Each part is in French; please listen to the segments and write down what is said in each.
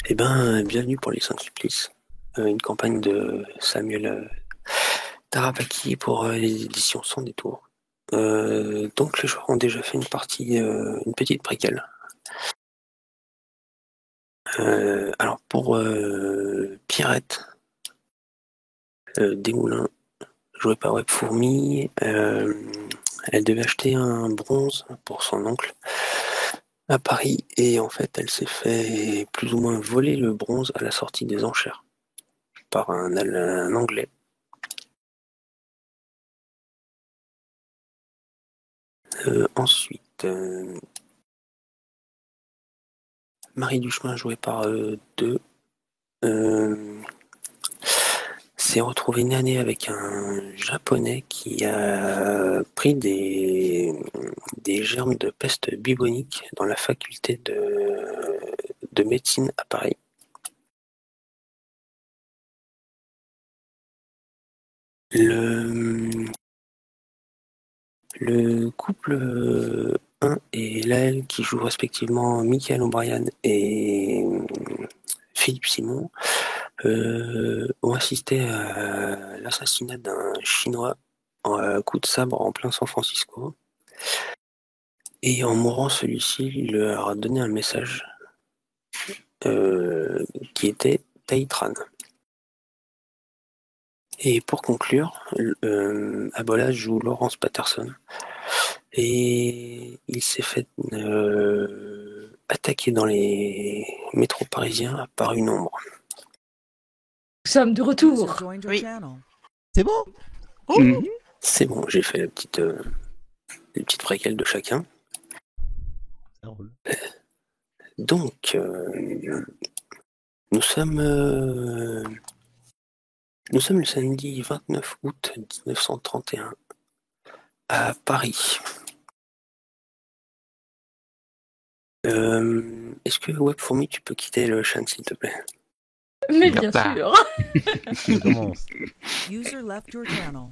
Eh ben, bienvenue pour les 5 supplices, une campagne de Samuel Tarapaki pour les éditions Sans Détour. Donc les joueurs ont déjà fait une partie, une petite préquelle. Alors pour Pierrette Desmoulins, jouée par Webfourmi, elle devait acheter un bronze pour son oncle à Paris et en fait elle s'est fait plus ou moins voler le bronze à la sortie des enchères par un Anglais. Ensuite, Marie Duchemin, jouée par deux, s'est retrouvée nez à nez avec un japonais qui a pris des germes de peste bubonique dans la faculté de médecine à Paris. Le couple 1 et Laël, qui jouent respectivement Michael O'Brien et Philippe Simon, ont assisté à l'assassinat d'un Chinois à coup de sabre en plein San Francisco. Et en mourant, celui-ci leur a donné un message qui était Taïtran. Et pour conclure, Abola joue Lawrence Patterson. Et il s'est fait attaquer dans les métros parisiens par une ombre. Nous sommes de retour. Oui. C'est bon. C'est bon, j'ai fait les petites préquelles de chacun. Ça roule. Donc, nous sommes le samedi 29 août 1931 à Paris. Est-ce que Webfourmi, tu peux quitter le chat, s'il te plaît? Mais bien sûr. Je commence. User left your channel.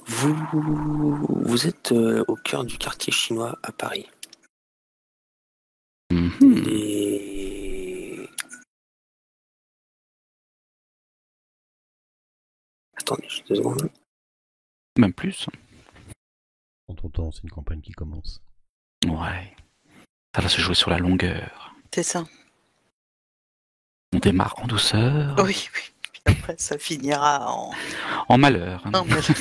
Vous êtes au cœur du quartier chinois à Paris. Attendez, juste 2 secondes. Même plus. En ton temps, c'est une campagne qui commence. Ouais. Ça va se jouer sur la longueur. C'est ça. On démarre en douceur. Oui, oui. Puis après, ça finira En malheur. en Musique.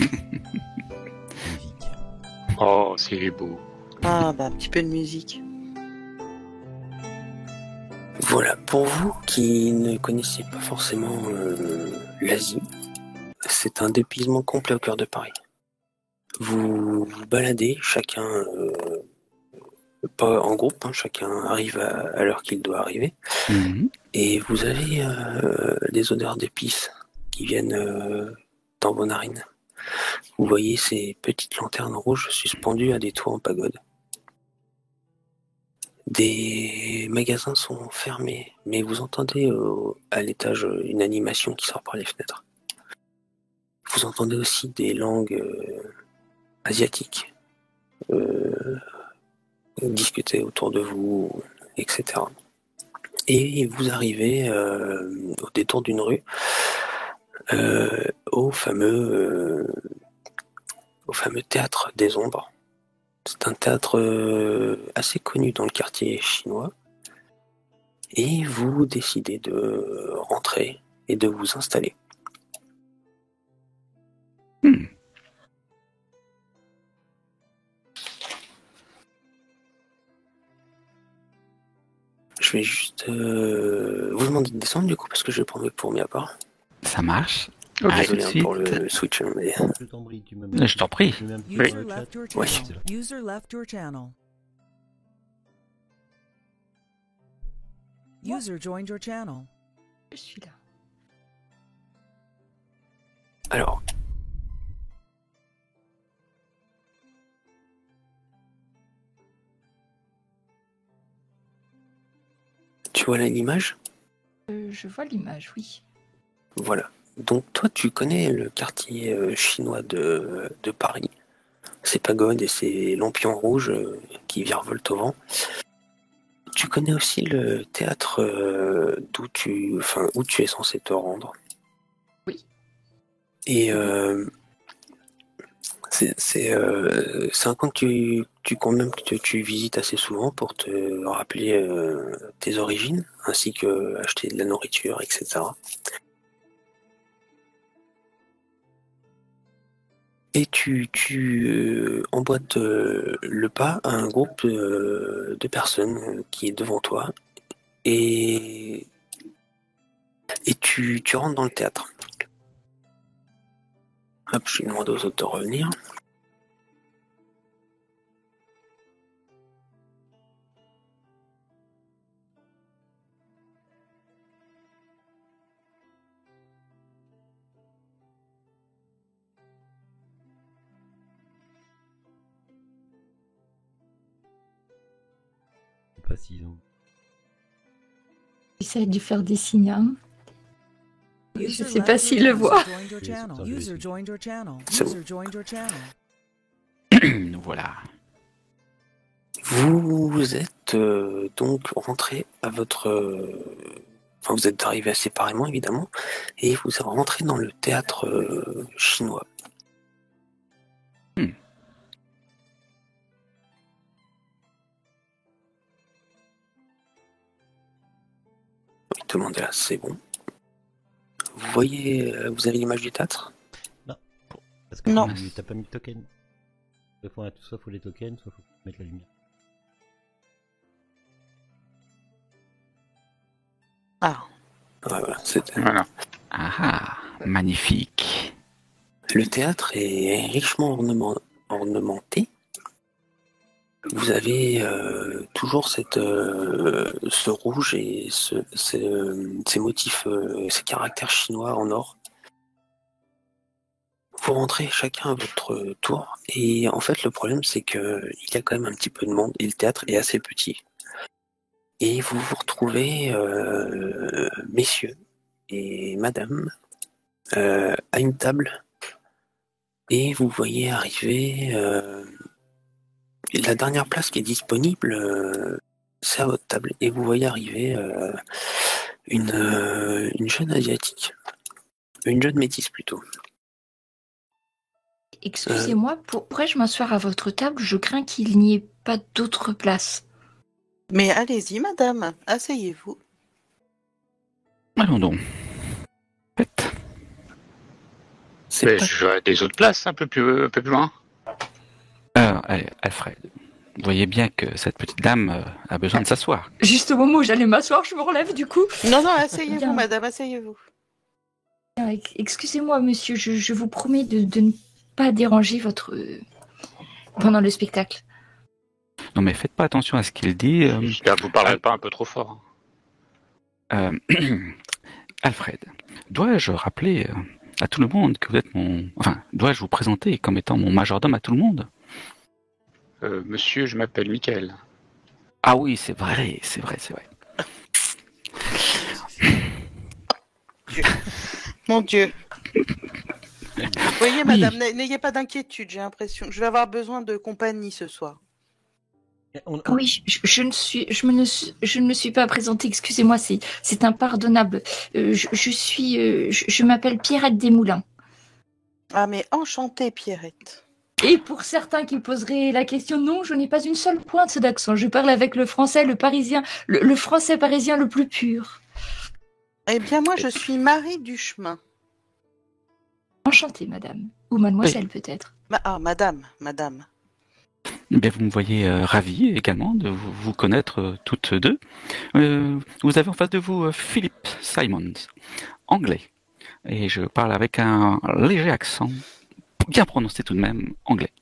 Oh, c'est beau. Ah, bah, un petit peu de musique. Voilà, pour vous qui ne connaissez pas forcément l'Asie, c'est un dépaysement complet au cœur de Paris. Vous vous baladez, chacun, pas en groupe, hein, chacun arrive à l'heure qu'il doit arriver, et vous avez des odeurs d'épices qui viennent dans vos narines. Vous voyez ces petites lanternes rouges suspendues à des toits en pagode. Des magasins sont fermés, mais vous entendez à l'étage une animation qui sort par les fenêtres. Vous entendez aussi des langues asiatiques discuter autour de vous, etc. Et vous arrivez au détour d'une rue au fameux théâtre des ombres. C'est un théâtre assez connu dans le quartier chinois. Et vous décidez de rentrer et de vous installer. Je vais juste vous demander de descendre du coup parce que je vais prendre pour mis à part. Ça marche. Ok, tout de Désolé suite. pour le switch, mais... Je t'en prie, tu me Je t'en prie. tu me mets un petit User peu dans le left your chat. Oui. channel. User left your channel. User joined your channel. Je suis là. Alors, tu vois là l'image? Je vois l'image, oui. Voilà. Donc toi, tu connais le quartier chinois de Paris. ses pagodes et ses lampions rouges qui virevoltent au vent. Tu connais aussi le théâtre où tu es censé te rendre. Oui. Et c'est un coin que tu visites assez souvent pour te rappeler tes origines, ainsi que acheter de la nourriture, etc. Et tu emboîtes le pas à un groupe de personnes qui est devant toi et tu rentres dans le théâtre. Hop, je demande aux autres de revenir. Je sais pas s'ils ont. J'essaie de faire des signes. Hein. Je User sais left pas your s'il le channel. voit. Joined your Oui, channel. c'est ça, je User l'ai. joined your channel. C'est User joined your channel. Voilà. Vous êtes donc rentré à votre... vous êtes arrivés séparément, évidemment, et vous êtes rentré dans le théâtre chinois. Tout le monde est là, c'est bon. Vous voyez, vous avez l'image du théâtre? Parce que Non. t'as pas mis de token. Soit faut les tokens, soit faut mettre la lumière. Ah. Ouais, voilà, c'était... Voilà. Ah, magnifique. Le théâtre est richement ornementé. Vous avez toujours ce rouge et ces motifs, ces caractères chinois en or. Vous rentrez chacun à votre tour et en fait le problème c'est que il y a quand même un petit peu de monde et le théâtre est assez petit. Et vous vous retrouvez, messieurs et madame, à une table et vous voyez arriver la dernière place qui est disponible, c'est à votre table et vous voyez arriver une jeune asiatique, une jeune métisse plutôt. Excusez-moi, pourrais-je m'asseoir à votre table? Je crains qu'il n'y ait pas d'autre place. Mais allez-y, madame. Asseyez-vous. Allons donc. Faites. C'est pas... Je vois des autres places un peu plus loin. Allez, Alfred. Vous voyez bien que cette petite dame a besoin de s'asseoir. Juste au moment où j'allais m'asseoir, je me relève du coup. Non, asseyez-vous, Bien. madame, asseyez-vous. Excusez-moi, monsieur, je vous promets de ne pas déranger pendant le spectacle. Non mais faites pas attention à ce qu'il dit. Vous parlerez pas un peu trop fort. Alfred, dois-je rappeler à tout le monde que vous êtes dois-je vous présenter comme étant mon majordome à tout le monde? Monsieur, je m'appelle Michael. Ah oui, c'est vrai. Mon Dieu. Vous voyez, madame, n'ayez pas d'inquiétude, j'ai l'impression. Je vais avoir besoin de compagnie ce soir. Oui, je ne me suis pas présentée, excusez-moi, c'est impardonnable. Je m'appelle Pierrette Desmoulins. Ah, mais enchantée, Pierrette. Et pour certains qui poseraient la question, non, je n'ai pas une seule pointe d'accent. Je parle avec le français, le parisien, le français parisien le plus pur. Eh bien, moi, je suis Marie Duchemin. Enchantée, madame. Ou mademoiselle, peut-être. Madame. Eh bien, vous me voyez ravi également de vous connaître toutes deux. Vous avez en face de vous Philip Simons, anglais. Et je parle avec un léger accent, bien prononcé tout de même, anglais.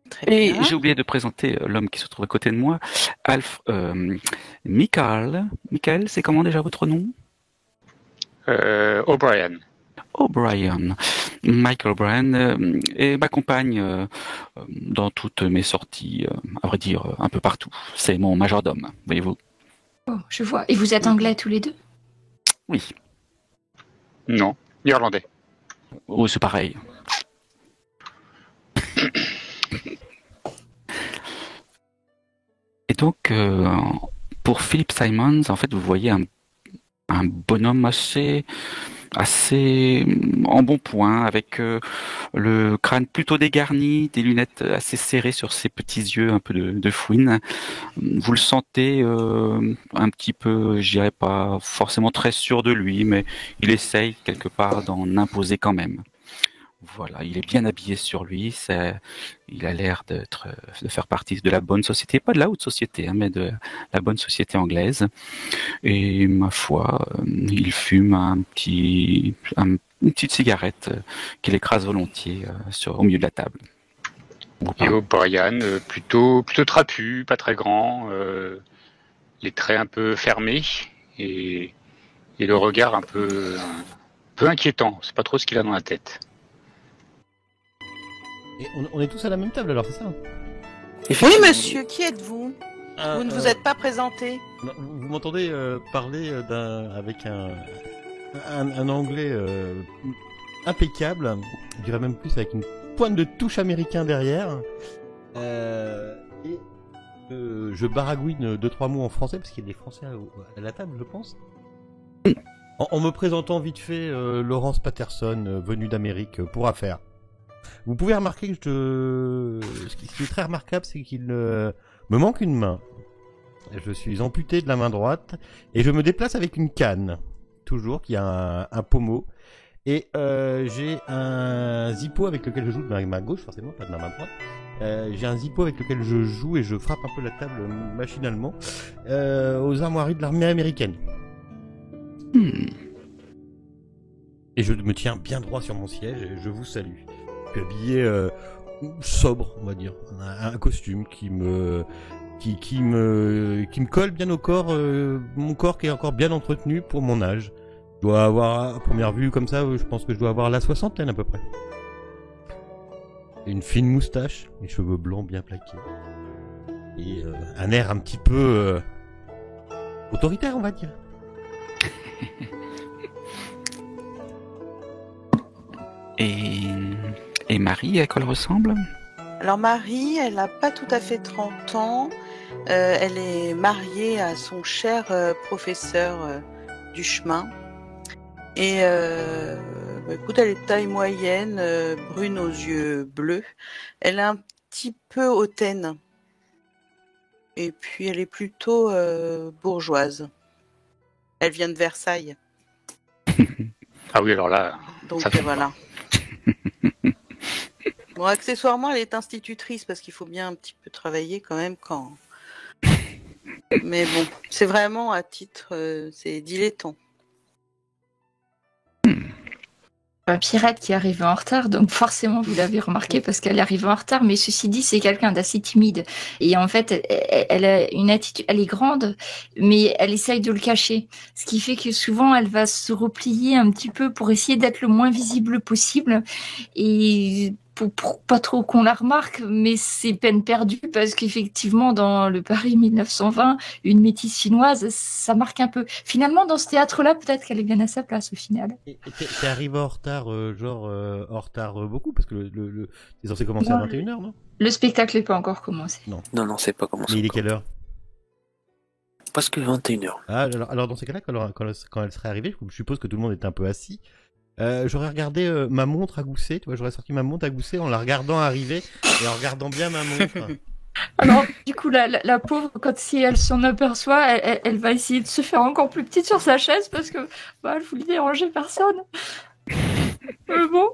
Très Et bien. j'ai oublié de présenter l'homme qui se trouve à côté de moi, Michael. Michael, c'est comment déjà votre nom? O'Brien. O'Brien. Michael O'Brien et m'accompagne dans toutes mes sorties, à vrai dire, un peu partout. C'est mon majordome, voyez-vous. Oh, je vois. Et vous êtes anglais tous les deux? Oui. Non, irlandais. Oh, c'est pareil. donc, pour Philip Simons, en fait, vous voyez un bonhomme assez en bon point, avec le crâne plutôt dégarni, des lunettes assez serrées sur ses petits yeux, un peu de fouine. Vous le sentez un petit peu, je dirais pas forcément très sûr de lui, mais il essaye quelque part d'en imposer quand même. Voilà, il est bien habillé sur lui, il a l'air de faire partie de la bonne société, pas de la haute société, hein, mais de la bonne société anglaise. Et ma foi, il fume une petite cigarette qu'il écrase volontiers au milieu de la table. Et O'Brien, plutôt trapu, pas très grand, les traits un peu fermés et le regard un peu inquiétant. C'est pas trop ce qu'il a dans la tête. Et on est tous à la même table alors, c'est ça? Oui, monsieur, qui êtes-vous? Vous ne vous êtes pas présenté. Non, vous m'entendez parler avec un anglais impeccable, je dirais même plus avec une pointe de touche américain derrière. Et je baragouine 2-3 mots en français parce qu'il y a des Français à la table, je pense. En me présentant vite fait, Lawrence Patterson, venu d'Amérique pour affaires. Vous pouvez remarquer que ce qui est très remarquable, c'est qu'il me manque une main. Je suis amputé de la main droite et je me déplace avec une canne, toujours, qui a un pommeau. Et j'ai un zippo avec lequel je joue de ma main gauche, forcément, pas de ma main droite. J'ai un zippo avec lequel je joue et je frappe un peu la table machinalement aux armoiries de l'armée américaine. Et je me tiens bien droit sur mon siège et je vous salue. Je suis habillé sobre, on va dire. Un costume qui me colle bien au corps, mon corps qui est encore bien entretenu pour mon âge. Je dois avoir, à première vue comme ça, je pense que je dois avoir la soixantaine à peu près. Une fine moustache, les cheveux blancs bien plaqués. Et un air un petit peu autoritaire, on va dire. Et Marie, à quoi elle ressemble? Alors Marie, elle n'a pas tout à fait 30 ans. Elle est mariée à son cher professeur du chemin. Et écoute, elle est de taille moyenne, brune aux yeux bleus. Elle est un petit peu hautaine. Et puis elle est plutôt bourgeoise. Elle vient de Versailles. Ah oui, alors là, donc ça fait voilà. Bon, accessoirement, elle est institutrice parce qu'il faut bien un petit peu travailler quand même quand. Mais bon, c'est vraiment à titre, c'est dilettant. Un pirate qui arrive en retard, donc forcément vous l'avez remarqué parce qu'elle arrive en retard, mais ceci dit c'est quelqu'un d'assez timide et en fait elle a une attitude, elle est grande mais elle essaye de le cacher, ce qui fait que souvent elle va se replier un petit peu pour essayer d'être le moins visible possible et pour pas trop qu'on la remarque, mais c'est peine perdue parce qu'effectivement dans le Paris 1920, une métisse chinoise, ça marque un peu. Finalement dans ce théâtre-là, peut-être qu'elle est bien à sa place au final. Et t'es arrivé en retard, en retard beaucoup, parce que c'est censé commencer à 21h, non? Le spectacle n'est pas encore commencé. Non, c'est pas commencé. Mais il est quelle heure? Presque 21h. Ah, alors dans ces cas-là, quand elle serait arrivée, je suppose que tout le monde était un peu assis. J'aurais regardé ma montre à gousset, tu vois, j'aurais sorti ma montre à gousset en la regardant arriver et en regardant bien ma montre. Alors, du coup, la pauvre, si elle s'en aperçoit, elle va essayer de se faire encore plus petite sur sa chaise parce que elle voulait déranger personne. Mais bon.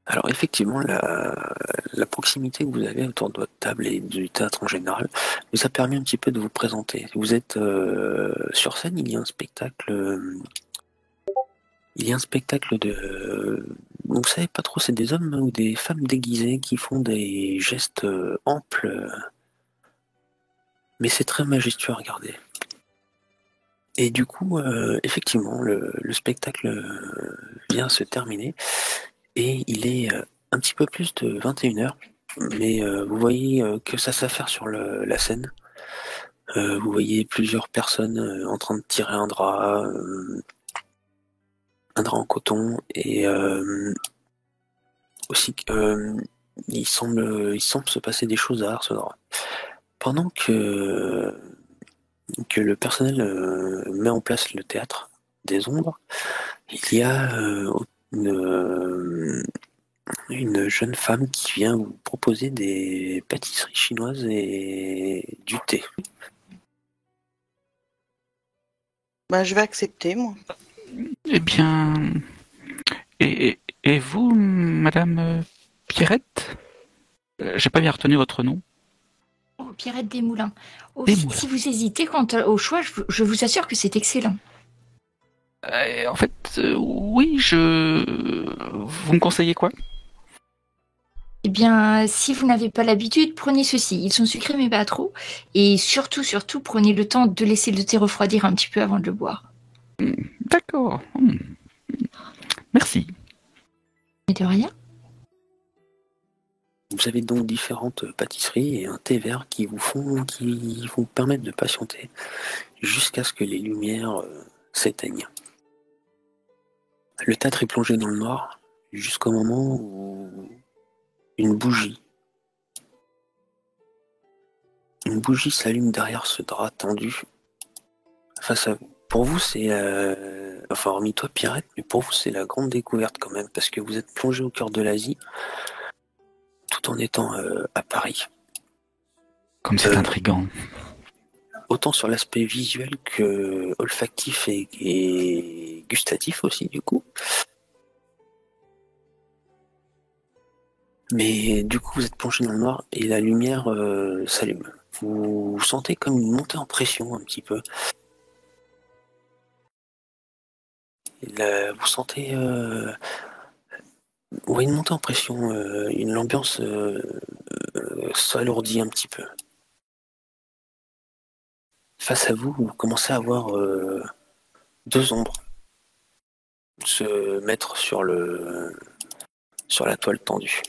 Alors effectivement, la proximité que vous avez autour de votre table et du théâtre en général vous a permis un petit peu de vous présenter. Vous êtes sur scène, il y a un spectacle de... Vous savez pas trop, c'est des hommes ou des femmes déguisées qui font des gestes amples, mais c'est très majestueux à regarder. Et du coup, effectivement, le spectacle vient se terminer. Et il est un petit peu plus de 21h, mais vous voyez que ça s'affaire sur la scène. Vous voyez plusieurs personnes en train de tirer un drap en coton, et aussi il semble se passer des choses à Arsenal. Pendant que le personnel met en place le théâtre des ombres, il y a une jeune femme qui vient vous proposer des pâtisseries chinoises et du thé. Je vais accepter, moi. Eh bien, et vous, Madame Pierrette? J'ai pas bien retenu votre nom. Oh, Pierrette Desmoulins. Oh, Desmoulins. Si vous hésitez quant au choix, je vous assure que c'est excellent. En fait, oui, vous me conseillez quoi? Eh bien, si vous n'avez pas l'habitude, prenez ceci. Ils sont sucrés mais pas trop. Et surtout, prenez le temps de laisser le thé refroidir un petit peu avant de le boire. D'accord. Merci. Mais de rien. Vous avez donc différentes pâtisseries et un thé vert qui vous permettent de patienter jusqu'à ce que les lumières s'éteignent. Le théâtre est plongé dans le noir jusqu'au moment où une bougie s'allume derrière ce drap tendu face à vous. Pour vous, c'est hormis toi, Pierrette, mais pour vous, c'est la grande découverte quand même, parce que vous êtes plongé au cœur de l'Asie, tout en étant à Paris. Comme c'est intriguant. Autant sur l'aspect visuel que olfactif et gustatif aussi, du coup. Mais du coup, vous êtes plongé dans le noir et la lumière s'allume. Vous sentez comme une montée en pression un petit peu. Vous sentez une montée en pression, l'ambiance s'alourdit un petit peu. Face à vous, vous commencez à voir deux ombres se mettre sur la toile tendue.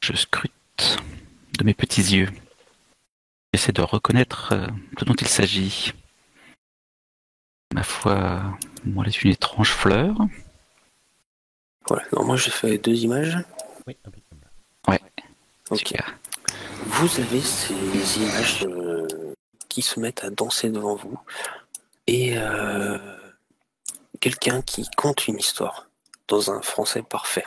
Je scrute de mes petits yeux. J'essaie de reconnaître ce dont il s'agit. Ma foi, moi, c'est une étrange fleur. Voilà, alors moi j'ai fait 2 images. Oui, impeccable. Ouais, Ok. super. Vous avez ces images qui se mettent à danser devant vous et quelqu'un qui conte une histoire dans un français parfait.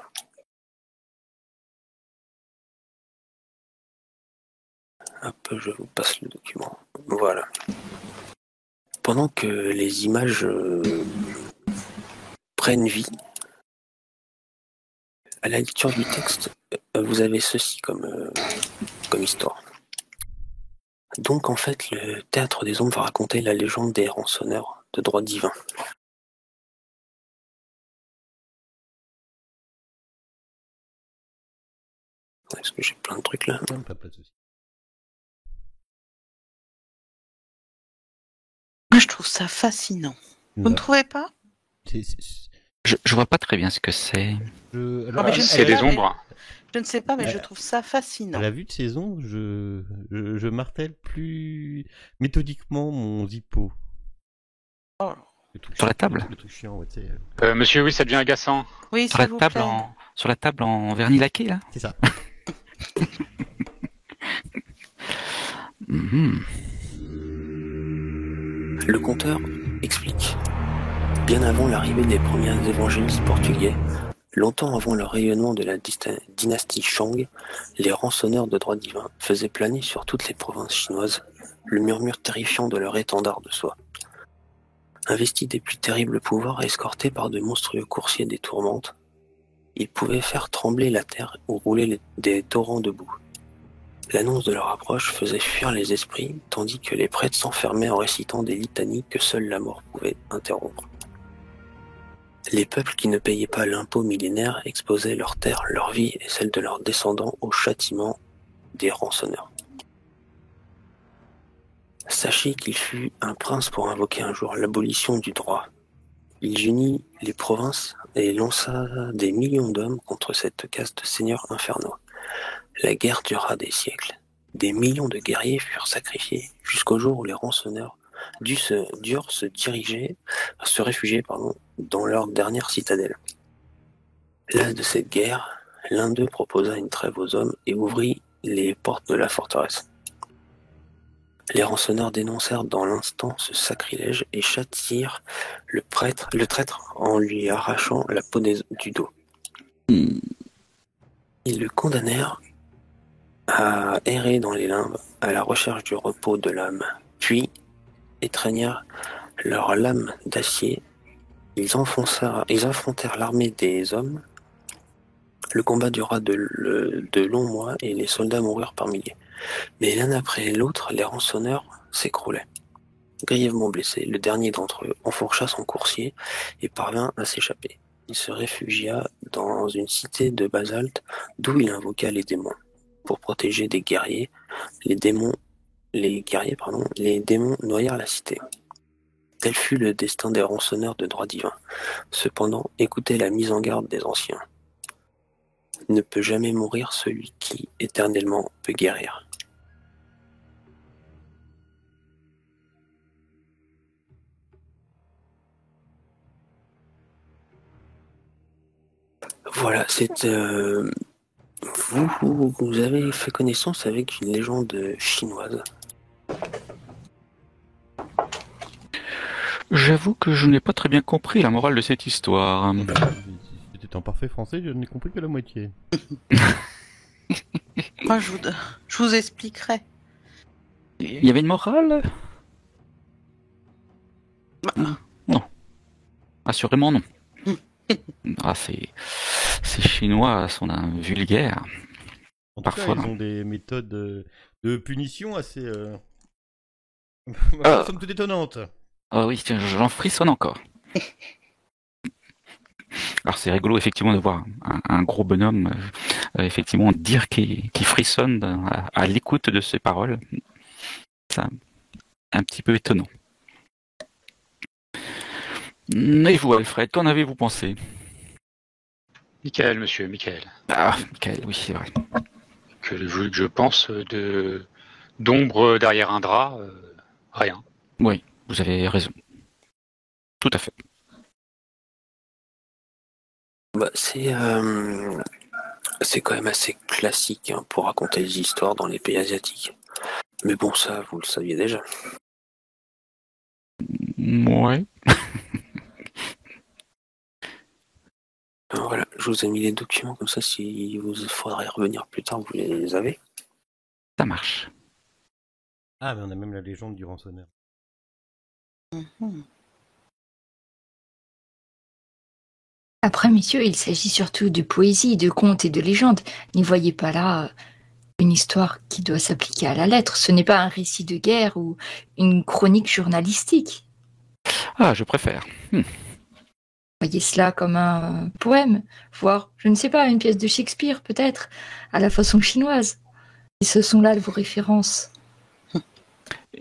Hop, je vous passe le document. Voilà. Pendant que les images prennent vie, à la lecture du texte, vous avez ceci comme histoire. Donc en fait, le théâtre des ombres va raconter la légende des rançonneurs de droit divin. Est-ce que j'ai plein de trucs là? Non, pas de souci. Moi, je trouve ça fascinant. Vous ne trouvez pas? Je vois pas très bien ce que c'est. mais je C'est des ombres. Je ne sais pas, mais je trouve ça fascinant. À la vue de ces ombres, je martèle plus méthodiquement mon zippo. Oh. Sur la table? Le truc chiant, ouais, tu sais. Monsieur, oui, ça devient agaçant. Oui, Sur s'il la vous table plaît. sur la table en vernis laqué, là? C'est ça. Le conteur explique. Bien avant l'arrivée des premiers évangélistes portugais, longtemps avant le rayonnement de la dynastie Shang, les rançonneurs de droit divin faisaient planer sur toutes les provinces chinoises le murmure terrifiant de leur étendard de soie. Investis des plus terribles pouvoirs et escortés par de monstrueux coursiers des tourmentes, ils pouvaient faire trembler la terre ou rouler des torrents de boue. L'annonce de leur approche faisait fuir les esprits, tandis que les prêtres s'enfermaient en récitant des litanies que seule la mort pouvait interrompre. Les peuples qui ne payaient pas l'impôt millénaire exposaient leurs terres, leur vie et celle de leurs descendants au châtiment des rançonneurs. Sachez qu'il fut un prince pour invoquer un jour l'abolition du droit. Il unit les provinces et lança des millions d'hommes contre cette caste de seigneurs infernaux. La guerre dura des siècles. Des millions de guerriers furent sacrifiés jusqu'au jour où les rançonneurs durent se réfugier dans leur dernière citadelle. Las de cette guerre, l'un d'eux proposa une trêve aux hommes et ouvrit les portes de la forteresse. Les rançonneurs dénoncèrent dans l'instant ce sacrilège et châtièrent le traître en lui arrachant la peau du dos. Ils le condamnèrent à errer dans les limbes à la recherche du repos de l'âme. Puis étreignèrent leurs lames d'acier. Ils affrontèrent l'armée des hommes. Le combat dura de longs mois et les soldats moururent par milliers. Mais l'un après l'autre, les rançonneurs s'écroulaient. Grièvement blessé, le dernier d'entre eux enfourcha son coursier et parvint à s'échapper. Il se réfugia dans une cité de basalte d'où il invoqua les démons. Pour protéger des guerriers, les démons noyèrent la cité. Tel fut le destin des rançonneurs de droit divin. Cependant, écoutez la mise en garde des anciens. Ne peut jamais mourir celui qui éternellement peut guérir. Voilà, c'est vous avez fait connaissance avec une légende chinoise. J'avoue que je n'ai pas très bien compris la morale de cette histoire. Si c'était en parfait français, je n'ai compris que la moitié. Moi, je vous expliquerai. Il y avait une morale ? Non. Assurément non. Ces Chinois sont d'un vulgaire. En tout Parfois. cas, ils ont des méthodes de punition assez somme toute étonnantes. Ah oui, j'en frissonne encore. Alors c'est rigolo effectivement de voir un gros bonhomme effectivement dire qu'il frissonne à l'écoute de ses paroles. C'est un petit peu étonnant. Et vous, Alfred, qu'en avez-vous pensé ? Michael, monsieur, Michael. Ah, Michael, oui, c'est vrai. Que je pense d'ombre derrière un drap, rien. Oui, vous avez raison. Tout à fait. Bah, c'est quand même assez classique pour raconter des histoires dans les pays asiatiques. Mais bon, ça, vous le saviez déjà. Ouais. Voilà, je vous ai mis les documents comme ça, si vous faudrait revenir plus tard, vous les avez. Ça marche. Ah, mais on a même la légende du rançonneur. Après, messieurs, il s'agit surtout de poésie, de contes et de légendes. N'y voyez pas là une histoire qui doit s'appliquer à la lettre. Ce n'est pas un récit de guerre ou une chronique journalistique. Ah, je préfère. Voyez cela comme un poème, voire, je ne sais pas, une pièce de Shakespeare, peut-être, à la façon chinoise. Et ce sont là vos références.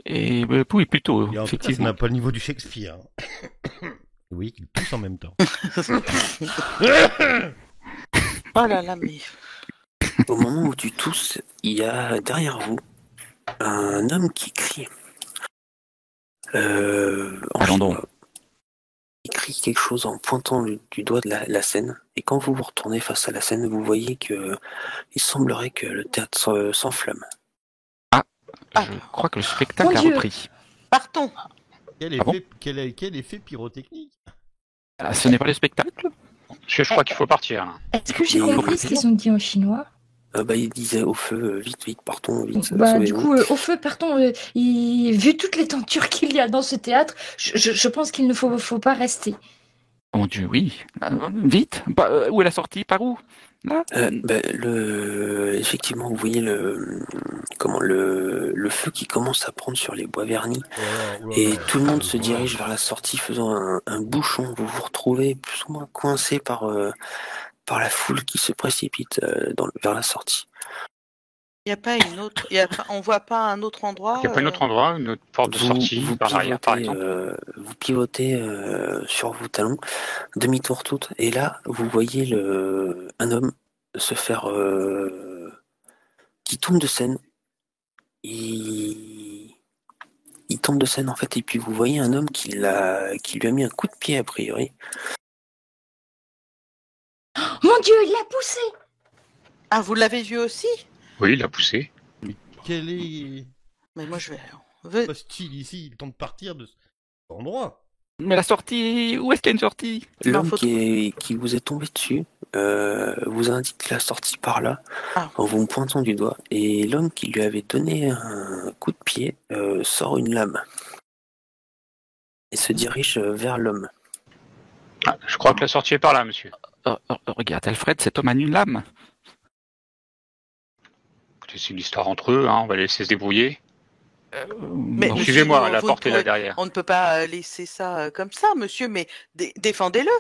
Et oui, plutôt, Et en tout cas, ça effectivement. n'a pas le niveau du Shakespeare. Oui, qu'il tousse en même temps. Oh là là, mais... Au moment où tu tousses, il y a derrière vous un homme qui crie. Allons donc. Il crie quelque chose en pointant du doigt de la scène. Et quand vous vous retournez face à la scène, vous voyez que il semblerait que le théâtre s'enflamme. Je crois que le spectacle Mon a Dieu. repris. Partons. Quel Ah bon effet, quel effet pyrotechnique. Ah, ce n'est pas le spectacle ? Je crois qu'il faut partir. Là. Est-ce que j'ai Et- compris ce qu'ils ont dit en chinois ? Il disait au feu, vite, partons, vite. Du sauvez-nous. coup, au feu, partons. Vu toutes les tentures qu'il y a dans ce théâtre, je pense qu'il ne faut pas rester. Mon Dieu, oui. Vite. Où est la sortie ? Par où ? Là ? Effectivement, vous voyez le feu qui commence à prendre sur les bois vernis. Et tout le monde se dirige vers la sortie faisant un bouchon. Vous vous retrouvez plus ou moins coincé par la foule qui se précipite vers la sortie. Il n'y a pas une autre... On voit pas un autre endroit. Il n'y a pas un autre endroit, une autre porte de sortie par l'arrière, par exemple. Vous pivotez sur vos talons, demi-tour toute, et là, vous voyez un homme se faire... qui tombe de scène. Il tombe de scène, en fait, et puis vous voyez un homme qui lui a mis un coup de pied, a priori. Mon Dieu, il l'a poussé! Ah, vous l'avez vu aussi? Oui, il l'a poussé. Mais quel est Mais moi, je vais... hostile ici? Il tente de partir de cet endroit. Mais la sortie, où est-ce qu'il y a une sortie? L'homme faut qui vous est tombé dessus vous indique la sortie par là, en vous pointant du doigt. Et l'homme qui lui avait donné un coup de pied sort une lame et se dirige vers l'homme. Ah, je crois que la sortie est par là, monsieur. Regarde, Alfred, cet homme a une lame. Écoutez, c'est une histoire entre eux, hein, on va les laisser se débrouiller. Mais Bon, monsieur, suivez-moi, la vous porte ne est là pouvez- derrière. On ne peut pas laisser ça comme ça, monsieur, mais défendez-le.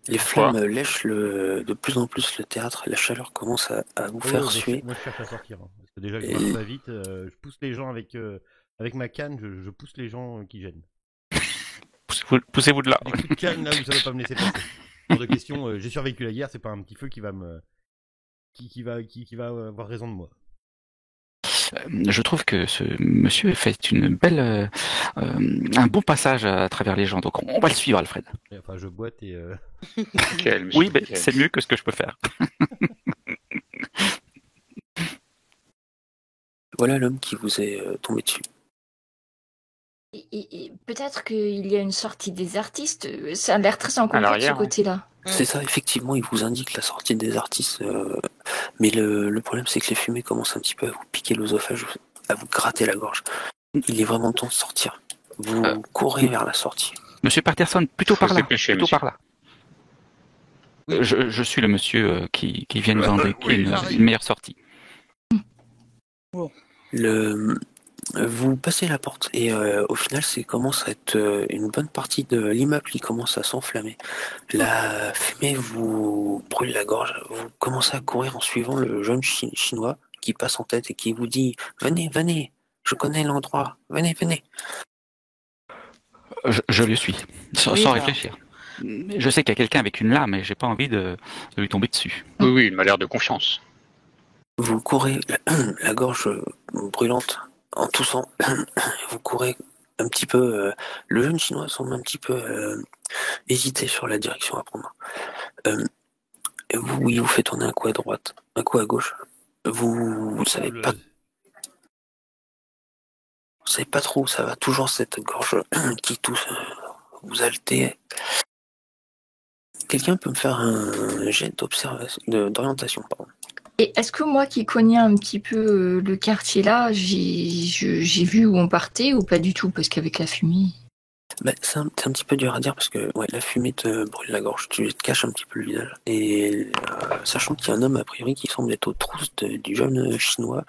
Les Pourquoi flammes lèchent de plus en plus le théâtre, la chaleur commence à vous Ouais, faire moi, suer. moi, je cherche à sortir. Hein. Parce que déjà, je Et- marche pas vite. Je pousse les gens avec ma canne. Je pousse les gens qui gênent. Poussez-vous de là. Des coups de canne là où ça va pas me laisser passer. Hors de question, j'ai survécu la guerre. C'est pas un petit feu qui va me qui va avoir raison de moi. Je trouve que ce monsieur fait une belle, un bon passage à travers les gens. Donc on va le suivre, Alfred. Et, enfin, je boite et Quel, monsieur, Oui, mais quel. c'est mieux que ce que je peux faire. Voilà l'homme qui vous est tombé dessus. Et peut-être qu'il y a une sortie des artistes. Ça a l'air très encombré de ce l'arrière, côté-là. C'est ça, effectivement, il vous indique la sortie des artistes. Mais le problème, c'est que les fumées commencent un petit peu à vous piquer l'œsophage, à vous gratter la gorge. Il est vraiment temps de sortir. Vous courez vers la sortie. Monsieur Patterson, plutôt Faut par se là. dépêcher, Plutôt monsieur. par là. Je suis le monsieur qui vient nous indiquer Oui, j'arrive. une meilleure sortie. Vous passez la porte et au final, c'est commence à être une bonne partie de l'immeuble qui commence à s'enflammer. La fumée vous brûle la gorge. Vous commencez à courir en suivant le jeune chinois qui passe en tête et qui vous dit « Venez, venez, je connais l'endroit, venez, venez ». Je le suis, sans Oui, bah. réfléchir. Je sais qu'il y a quelqu'un avec une lame et j'ai pas envie de lui tomber dessus. Oui, oui, il m'a l'air de confiance. Vous courez la gorge brûlante en toussant. Vous courez un petit peu. Le jeune chinois semble un petit peu hésiter sur la direction à prendre. Il vous fait tourner un coup à droite, un coup à gauche. Vous savez pas trop où ça va. Toujours cette gorge qui tousse. Vous haletez. Quelqu'un peut me faire un jet d'orientation, pardon. Et est-ce que moi qui connais un petit peu le quartier là, j'ai vu où on partait ou pas du tout? Parce qu'avec la fumée. C'est un petit peu dur à dire parce que la fumée te brûle la gorge, tu te caches un petit peu le visage. Et sachant qu'il y a un homme a priori qui semble être aux trousses du jeune chinois,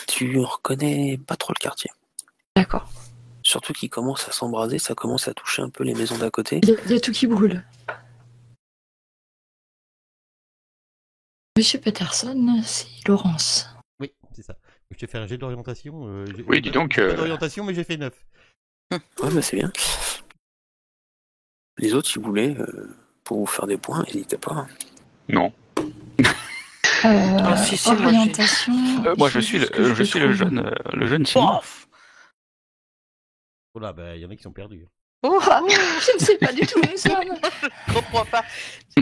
tu reconnais pas trop le quartier. D'accord. Surtout qu'il commence à s'embraser, ça commence à toucher un peu les maisons d'à côté. Il y a tout qui brûle. Monsieur Peterson, c'est Laurence. oui, c'est ça. Je t'ai fait un jet d'orientation. Oui, dis donc, J'ai pas d'orientation, mais j'ai fait 9. Ouais, c'est bien. Les autres, si vous voulez, pour vous faire des points, n'hésitez pas. Non. Si, moi, Orientation. Moi, je suis le jeune chinois. Voilà, bah, il y en a qui sont perdus. Oh, Je ne sais pas du tout où nous sommes. je comprends pas.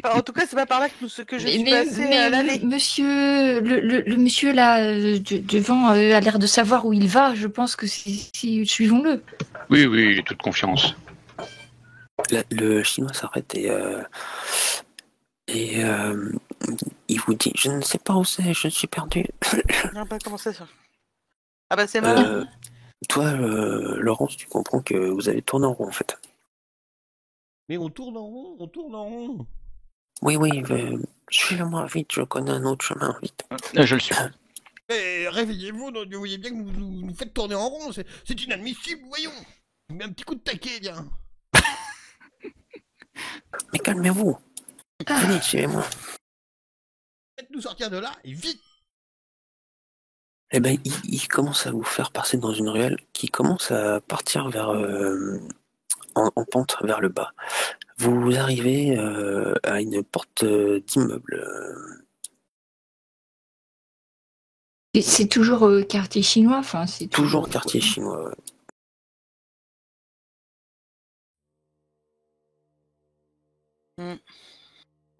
En tout cas, c'est pas par là que je suis passée à l'allée. Monsieur, le monsieur là devant a l'air de savoir où il va. Je pense que suivons-le. Oui, oui, j'ai toute confiance. Le chinois s'arrête et il vous dit « Je ne sais pas où c'est, je suis perdu. » Ah bah, comment ça? Ah bah, c'est marrant. Toi, Laurence, tu comprends que vous avez tourné en rond en fait. Mais on tourne en rond. Oui, suivez-moi vite, je connais un autre chemin, vite. Je le suis. Mais réveillez-vous, vous voyez bien que vous nous faites tourner en rond, c'est inadmissible, voyons. Mais un petit coup de taquet, viens. Mais calmez-vous. Venez, suivez-moi. Faites-nous sortir de là, et vite. Eh ben, il commence à vous faire passer dans une ruelle qui commence à partir vers en pente vers le bas. Vous arrivez à une porte d'immeuble. Et c'est toujours quartier chinois, enfin c'est Toujours quartier chinois. Ouais.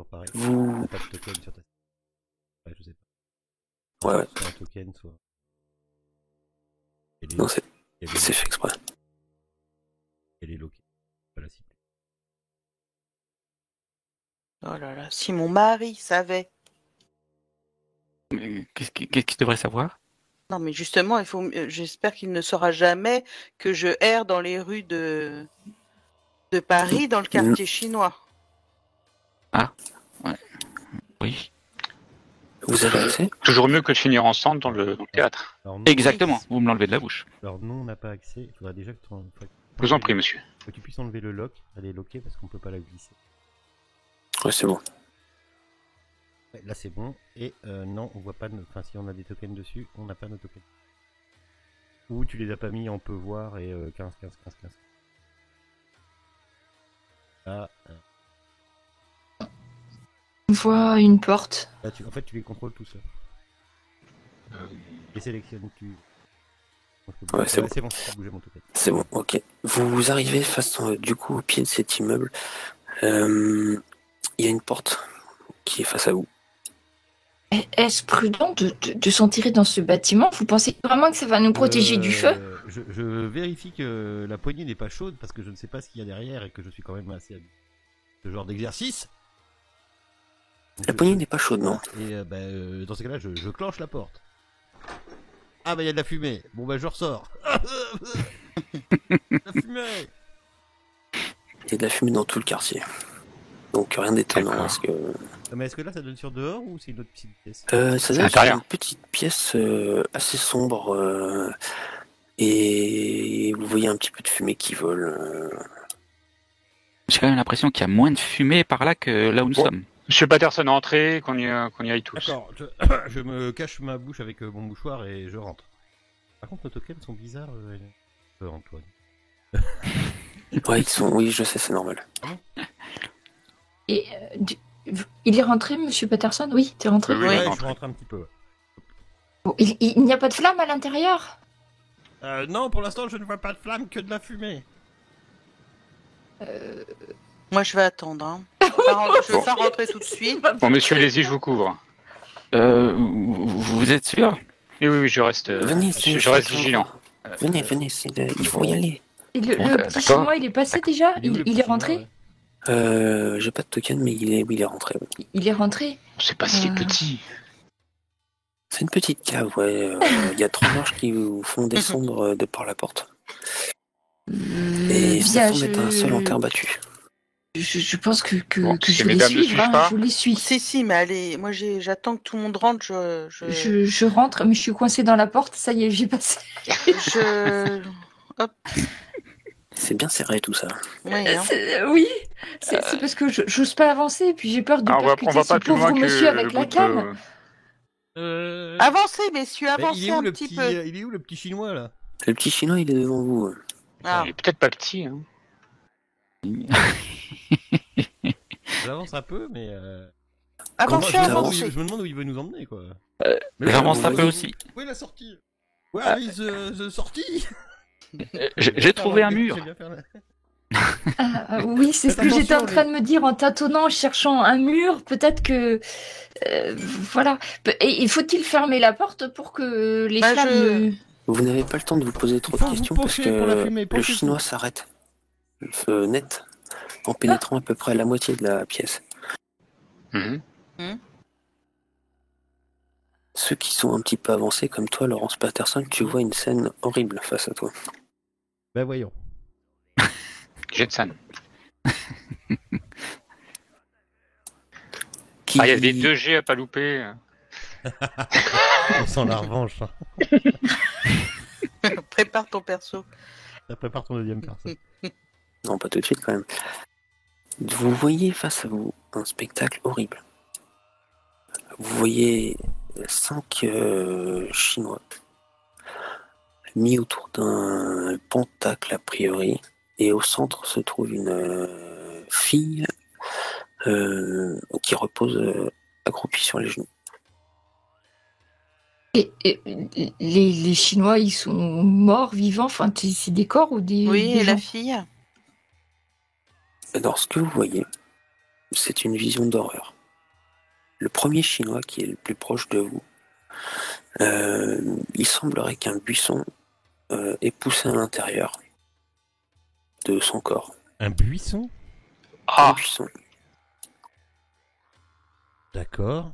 pareil. Vous... T'as pas de token sur ta... Ouais, je sais pas. Ouais, ouais. Soit un token, soit... Non, c'est Elle fait exprès. est loquée. Pas la cibler. Oh là là, si mon mari savait. Qu'est-ce qu'il devrait savoir? Non, mais justement, j'espère qu'il ne saura jamais que je erre dans les rues de Paris, dans le quartier chinois. Ah, ouais. Oui. Vous avez accès? Toujours mieux que de finir ensemble dans le théâtre. Alors, non, Exactement, vous me l'enlevez de la bouche. alors non, on n'a pas accès. Il faudra déjà que Je vous en prie, monsieur. que tu puisses enlever le lock. Elle est loquée parce qu'on peut pas la glisser. Ouais, c'est bon. Ouais, là c'est bon. Et non, on voit pas. Enfin, si on a des tokens dessus, on n'a pas nos tokens. Ou tu les as pas mis en peut voir et 15. Là, On voit une porte. là en fait, tu les contrôles tout seul. Les sélectionnes-tu. Ouais, c'est bon. C'est bon, j'ai bougé mon token. C'est bon, ok. Vous arrivez face du coup au pied de cet immeuble. Il y a une porte qui est face à vous. Est-ce prudent de s'en tirer dans ce bâtiment? Vous pensez vraiment que ça va nous protéger du feu? Je vérifie que la poignée n'est pas chaude parce que je ne sais pas ce qu'il y a derrière et que je suis quand même assez habitué à ce genre d'exercice. Donc, La poignée n'est pas chaude, non? Et dans ces cas-là, je clenche la porte. Ah bah il y a de la fumée. Bon bah je ressors. La fumée. Il y a de la fumée dans tout le quartier. Donc rien d'étonnant D'accord. parce que... Mais est-ce que là ça donne sur dehors ou c'est une autre petite pièce? Ça donne sur l'intérieur. une petite pièce assez sombre et vous voyez un petit peu de fumée qui vole. J'ai quand même l'impression qu'il y a moins de fumée par là que là où nous Bon. sommes. Monsieur Patterson, entrez, qu'on y aille tous. D'accord, je me cache ma bouche avec mon mouchoir et je rentre. Par contre nos tokens sont bizarres, Antoine. Ouais, ils sont... Oui, je sais, c'est normal. Et il est rentré, Monsieur Patterson? Oui, t'es rentré. Oui, Ouais, oui. je rentre un petit peu. Bon, il n'y a pas de flamme à l'intérieur? Non, pour l'instant je ne vois pas de flamme, que de la fumée. Moi, je vais attendre. Hein. Je vais pas rentrer tout de suite. Bon, monsieur, allez-y, je vous couvre. Vous êtes sûr? Et oui, je reste, Venez, je reste vigilant. Venez, il faut y aller. Et le petit d'accord. chinois, il est passé déjà? où, le Il petit est chinois, rentré? ouais? J'ai pas de token, mais il est rentré. Ouais. Il est rentré. On sait pas s'il est petit. C'est une petite cave, ouais. Il y a 3 marches qui vous font descendre de par la porte. Et ça Bien, semble être un sol en terre battue. je pense que Bon, je ces vais les mesdames ne suivre. suivent Hein, pas. je les suis. Si, mais allez, moi j'attends que tout le monde rentre. Je rentre, mais je suis coincée dans la porte. Ça y est, j'ai passé. Hop, C'est bien serré tout ça. oui, hein. Oui, c'est parce que j'ose pas avancer. Et puis j'ai peur de Ah, on percuter va ce pas plus pauvre loin que monsieur avec le la bout canne. Avancez, messieurs, Mais avancez il est où un le petit petit, peu. il est où le petit chinois là? Le petit chinois, il est devant vous. Ah. Il est peut-être pas petit. Hein. J'avance un peu, mais Avancez, tu avances avancez. je me demande où il veut nous emmener quoi. J'avance un peu voyez- aussi. Où est la sortie? Where is the sortie? J'ai trouvé un mur. J'aime bien faire la- Oui, c'est ce que Faites j'étais en attention, train de me dire en tâtonnant, cherchant un mur. Peut-être que voilà. Et faut-il fermer la porte pour que les Bah, flammes ne- Vous n'avez pas le temps de vous poser trop Faut de vous questions parce pencher pour la que fumée, le penchez-vous. chinois s'arrête net en pénétrant à peu près à la moitié de la pièce. Mhm. Ceux qui sont un petit peu avancés comme toi, Laurence Patterson, tu vois une scène horrible face à toi. Bah voyons. Jetson. Qui... Ah, il y a des 2G à pas louper. On sent la revanche. Hein. Prépare ton perso. Ça prépare ton deuxième personne. Non, pas tout de suite quand même. Vous voyez face à vous un spectacle horrible. Vous voyez 5 Chinois mis autour d'un pentacle a priori, et au centre se trouve une fille qui repose accroupie sur les genoux. Et les Chinois, ils sont morts, vivants. Enfin, c'est des corps ou des Oui, des et la gens? fille. Alors ce que vous voyez, c'est une vision d'horreur. Le premier Chinois qui est le plus proche de vous, il semblerait qu'un buisson ait poussé à l'intérieur de son corps. Un buisson? Un buisson. D'accord.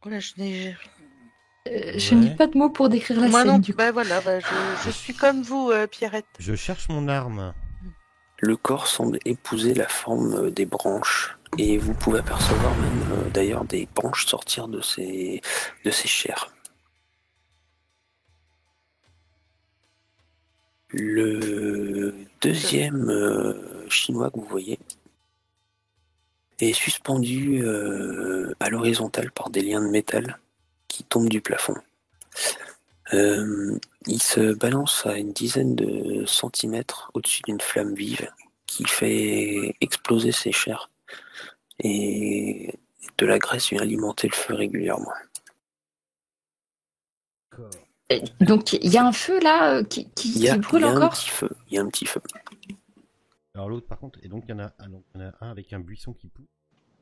Voilà, je n'ai n'ai pas de mots pour décrire la Moi scène non, du coup. voilà, je suis comme vous, Pierrette. Je cherche mon arme. Le corps semble épouser la forme des branches et vous pouvez apercevoir même d'ailleurs des branches sortir de ses chairs. Le deuxième Chinois que vous voyez est suspendu à l'horizontale par des liens de métal qui tombent du plafond. Il se balance à une dizaine de centimètres au-dessus d'une flamme vive qui fait exploser ses chairs et de la graisse vient alimenter le feu régulièrement. Donc il y a un feu là qui brûle encore. Il y a un petit feu. Alors l'autre par contre, et donc il y en a un avec un buisson qui pousse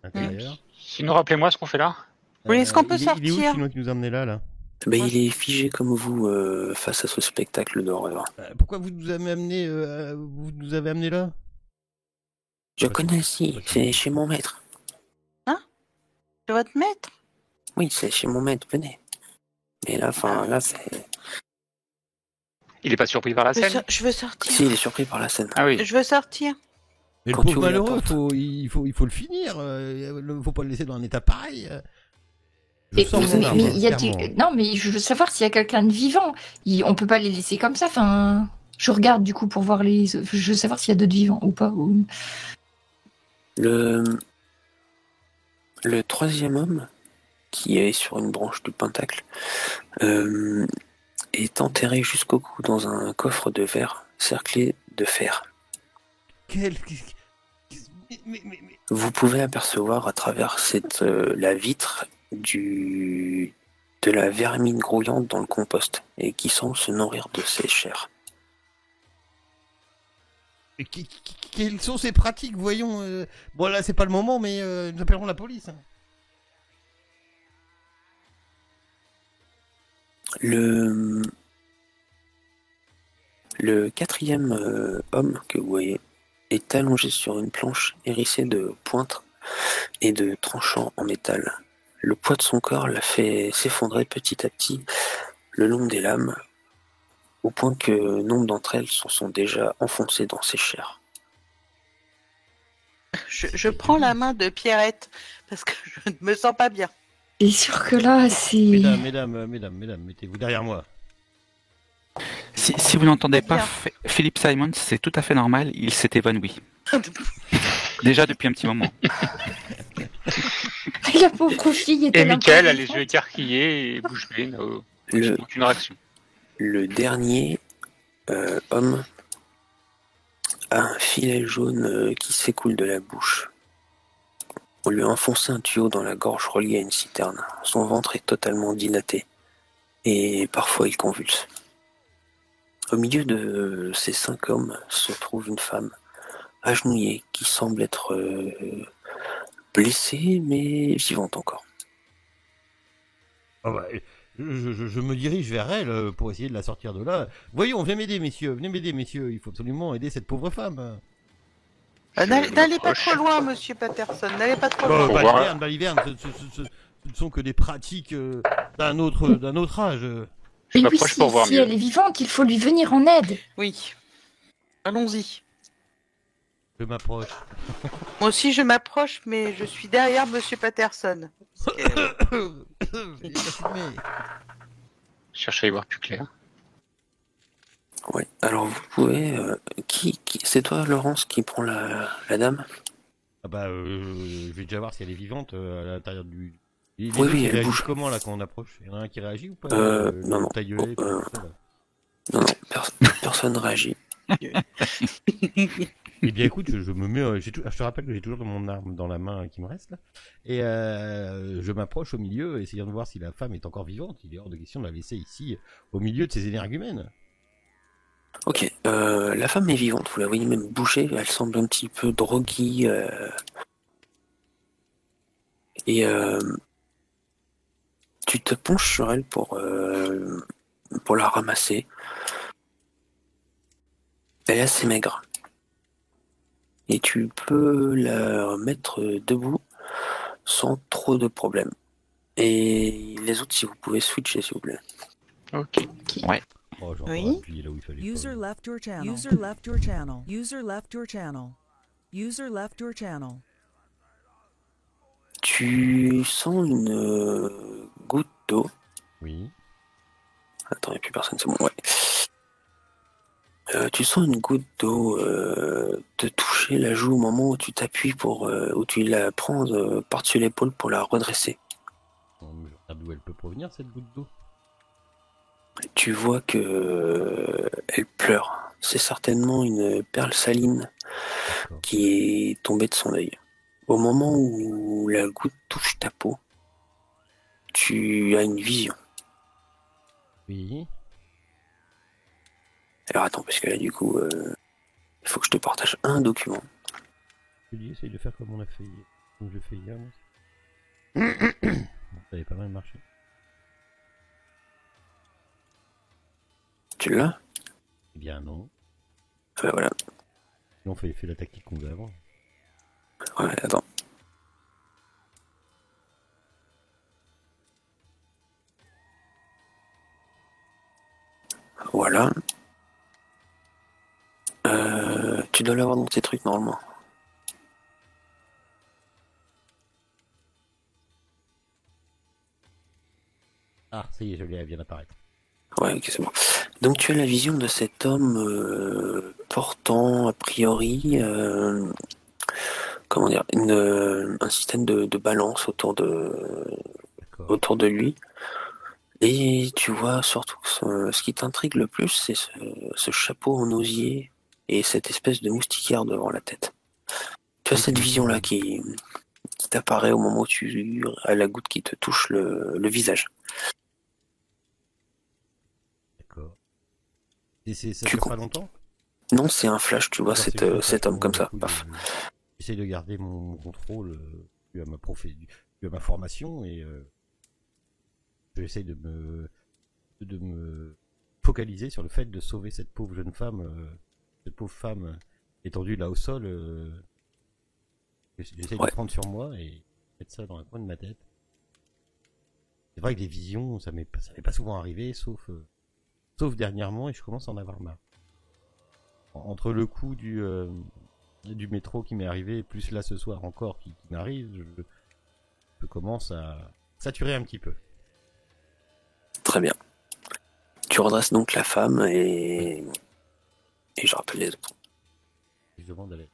à l'intérieur. Sinon, rappelez-moi ce qu'on fait là. Oui, est-ce qu'on peut Il est où le sortir? Chinois qui nous a emmenés là? Il est figé comme vous face à ce spectacle d'horreur. Pourquoi vous nous avez amené là? Je connais ici, c'est chez mon maître. Hein? C'est votre maître? Oui, c'est chez mon maître, venez. Mais là, c'est... Il est pas surpris par la scène? Je veux sortir. Si, il est surpris par la scène. Ah oui. Je veux sortir. Mais le Quand tu pauvre ouvres la malheureux, porte. il faut le finir. Faut pas le laisser dans un état pareil. Et sens mais mon arme, il y a clairement. Non, mais je veux savoir s'il y a quelqu'un de vivant. On peut pas les laisser comme ça. Enfin, je regarde du coup pour voir les. Je veux savoir s'il y a d'autres vivants ou pas. Le troisième homme, qui est sur une branche du pentacle, est enterré jusqu'au cou dans un coffre de verre cerclé de fer. Mais... Vous pouvez apercevoir à travers la vitre de la vermine grouillante dans le compost et qui semble se nourrir de ses chairs. Mais quelles sont ces pratiques, voyons. Bon là c'est pas le moment, mais nous appellerons la police. Le quatrième homme que vous voyez est allongé sur une planche hérissée de pointes et de tranchants en métal. Le poids de son corps l'a fait s'effondrer petit à petit le long des lames, au point que nombre d'entre elles se sont déjà enfoncées dans ses chairs. Je prends la main de Pierrette parce que je ne me sens pas bien. C'est sûr que là, c'est. Mesdames, mettez-vous derrière moi. Si vous n'entendez pas Bien. Philip Simons, c'est tout à fait normal, il s'est évanoui. Déjà depuis un petit moment. La pauvre fille était. Et Michael a les yeux écarquillés et bouche bée, n'a aucune réaction. Le dernier homme a un filet jaune qui s'écoule de la bouche. On lui a enfoncé un tuyau dans la gorge relié à une citerne. Son ventre est totalement dilaté et parfois il convulse. Au milieu de ces 5 hommes se trouve une femme agenouillée qui semble être blessée mais vivante encore. Ah bah, je me dirige vers elle pour essayer de la sortir de là. Voyons, venez m'aider messieurs, il faut absolument aider cette pauvre femme. N'allez pas trop loin, monsieur Patterson, n'allez pas trop loin. Baliverne, ce ne sont que des pratiques d'un autre âge. Je Mais oui, m'approche pour voir si mieux. elle est vivante, il faut lui venir en aide. Oui. Allons-y. Je m'approche. Moi aussi, je m'approche, mais je suis derrière monsieur Patterson. Je cherche à y voir plus clair. Ouais. Alors vous pouvez... c'est toi Laurence qui prend la dame? Ah bah je vais déjà voir si elle est vivante à l'intérieur du... Oui, il elle réagit bouge. comment là quand on approche? Il y en a un qui réagit ou pas? Non. Tailleulé, tout ça, là. Non, personne réagit. Eh bien écoute, je me mets, je te rappelle que j'ai toujours mon arme dans la main qui me reste là, et je m'approche au milieu, essayant de voir si la femme est encore vivante. Il est hors de question de la laisser ici, au milieu de ces énergumènes. Ok, la femme est vivante, vous la voyez même bouger, elle semble un petit peu droguée. Et tu te penches sur elle pour la ramasser. Elle est assez maigre. Et tu peux la mettre debout sans trop de problèmes. Et les autres, si vous pouvez switcher, s'il vous plaît. Ok. Oh, j'ai encore Oui. appuyé là où il fallait User pas. left your channel. User left your channel. User left your channel. User left your channel. Tu sens une goutte d'eau. Oui. Attends, il n'y a plus personne, c'est bon, ouais. Tu sens une goutte d'eau te toucher la joue au moment où tu t'appuies où tu la prends par-dessus l'épaule pour la redresser. Je regarde d'où elle peut provenir cette goutte d'eau. Tu vois que elle pleure. C'est certainement une perle saline D'accord. qui est tombée de son œil. Au moment où la goutte touche ta peau, tu as une vision. Oui. Alors attends, parce que là du coup, il faut que je te partage un document. Je dis, essaye de faire comme on a fait, comme je l'ai fait hier. Ça avait pas mal marché. Tu l'as? Eh bien non. Voilà. On fait la tactique qu'on faisait avant. Ouais, attends. Voilà. Tu dois l'avoir dans tes trucs normalement. Ah, ça y est, je l'ai, elle vient d'apparaître. Ouais, ok, c'est bon. Donc tu as la vision de cet homme portant a priori comment dire un système de balance D'accord. autour de lui. Et tu vois surtout que ce qui t'intrigue le plus, c'est ce chapeau en osier et cette espèce de moustiquaire devant la tête. Tu as cette vision-là qui t'apparaît au moment où tu as la goutte qui te touche le visage. D'accord. Et ça Tu dure pas longtemps? Non, c'est un flash, tu vois, D'accord, c'est juste cet homme comme ça. du coup, Paf. j'essaie de garder mon contrôle dû à ma formation et j'essaie de me focaliser sur le fait de sauver cette pauvre jeune femme, cette pauvre femme étendue là au sol. J'essaie de Ouais. prendre sur moi et mettre ça dans un coin de ma tête. C'est vrai que des visions, ça m'est pas souvent arrivé, sauf dernièrement, et je commence à en avoir marre. Entre le coup du métro qui m'est arrivé, plus là ce soir encore qui m'arrive, je commence à saturer un petit peu. Très bien. Tu redresses donc la femme et je rappelle les autres. Je demande à l'aide.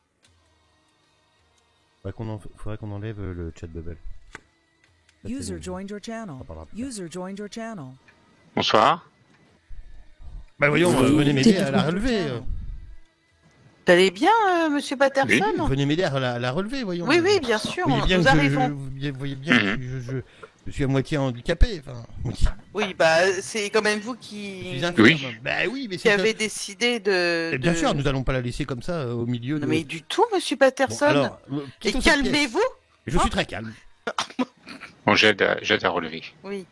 Faudrait qu'on enlève le chat bubble. Ça, User c'est- joined your channel. on en parlera plus tard. User joined your channel. Bonsoir. Bah voyons, Oui. venez m'aider à la relever. Vous allez bien, monsieur Patterson? Venez m'aider à la relever, voyons. Oui, oui, bien sûr, Vous voyez bien nous que arrivons. vous voyez bien que je suis à moitié handicapé. Enfin, Oui, bah, c'est quand même vous je qui suis infirme. Oui. Bah oui, mais qui c'est avez décidé de... Et bien de- sûr, nous allons pas la laisser comme ça au milieu Non, de. mais du tout, monsieur Bon, Patterson. alors, Et quittons cette pièce. calmez-vous. Je suis très calme. Bon, j'aide à relever. Oui.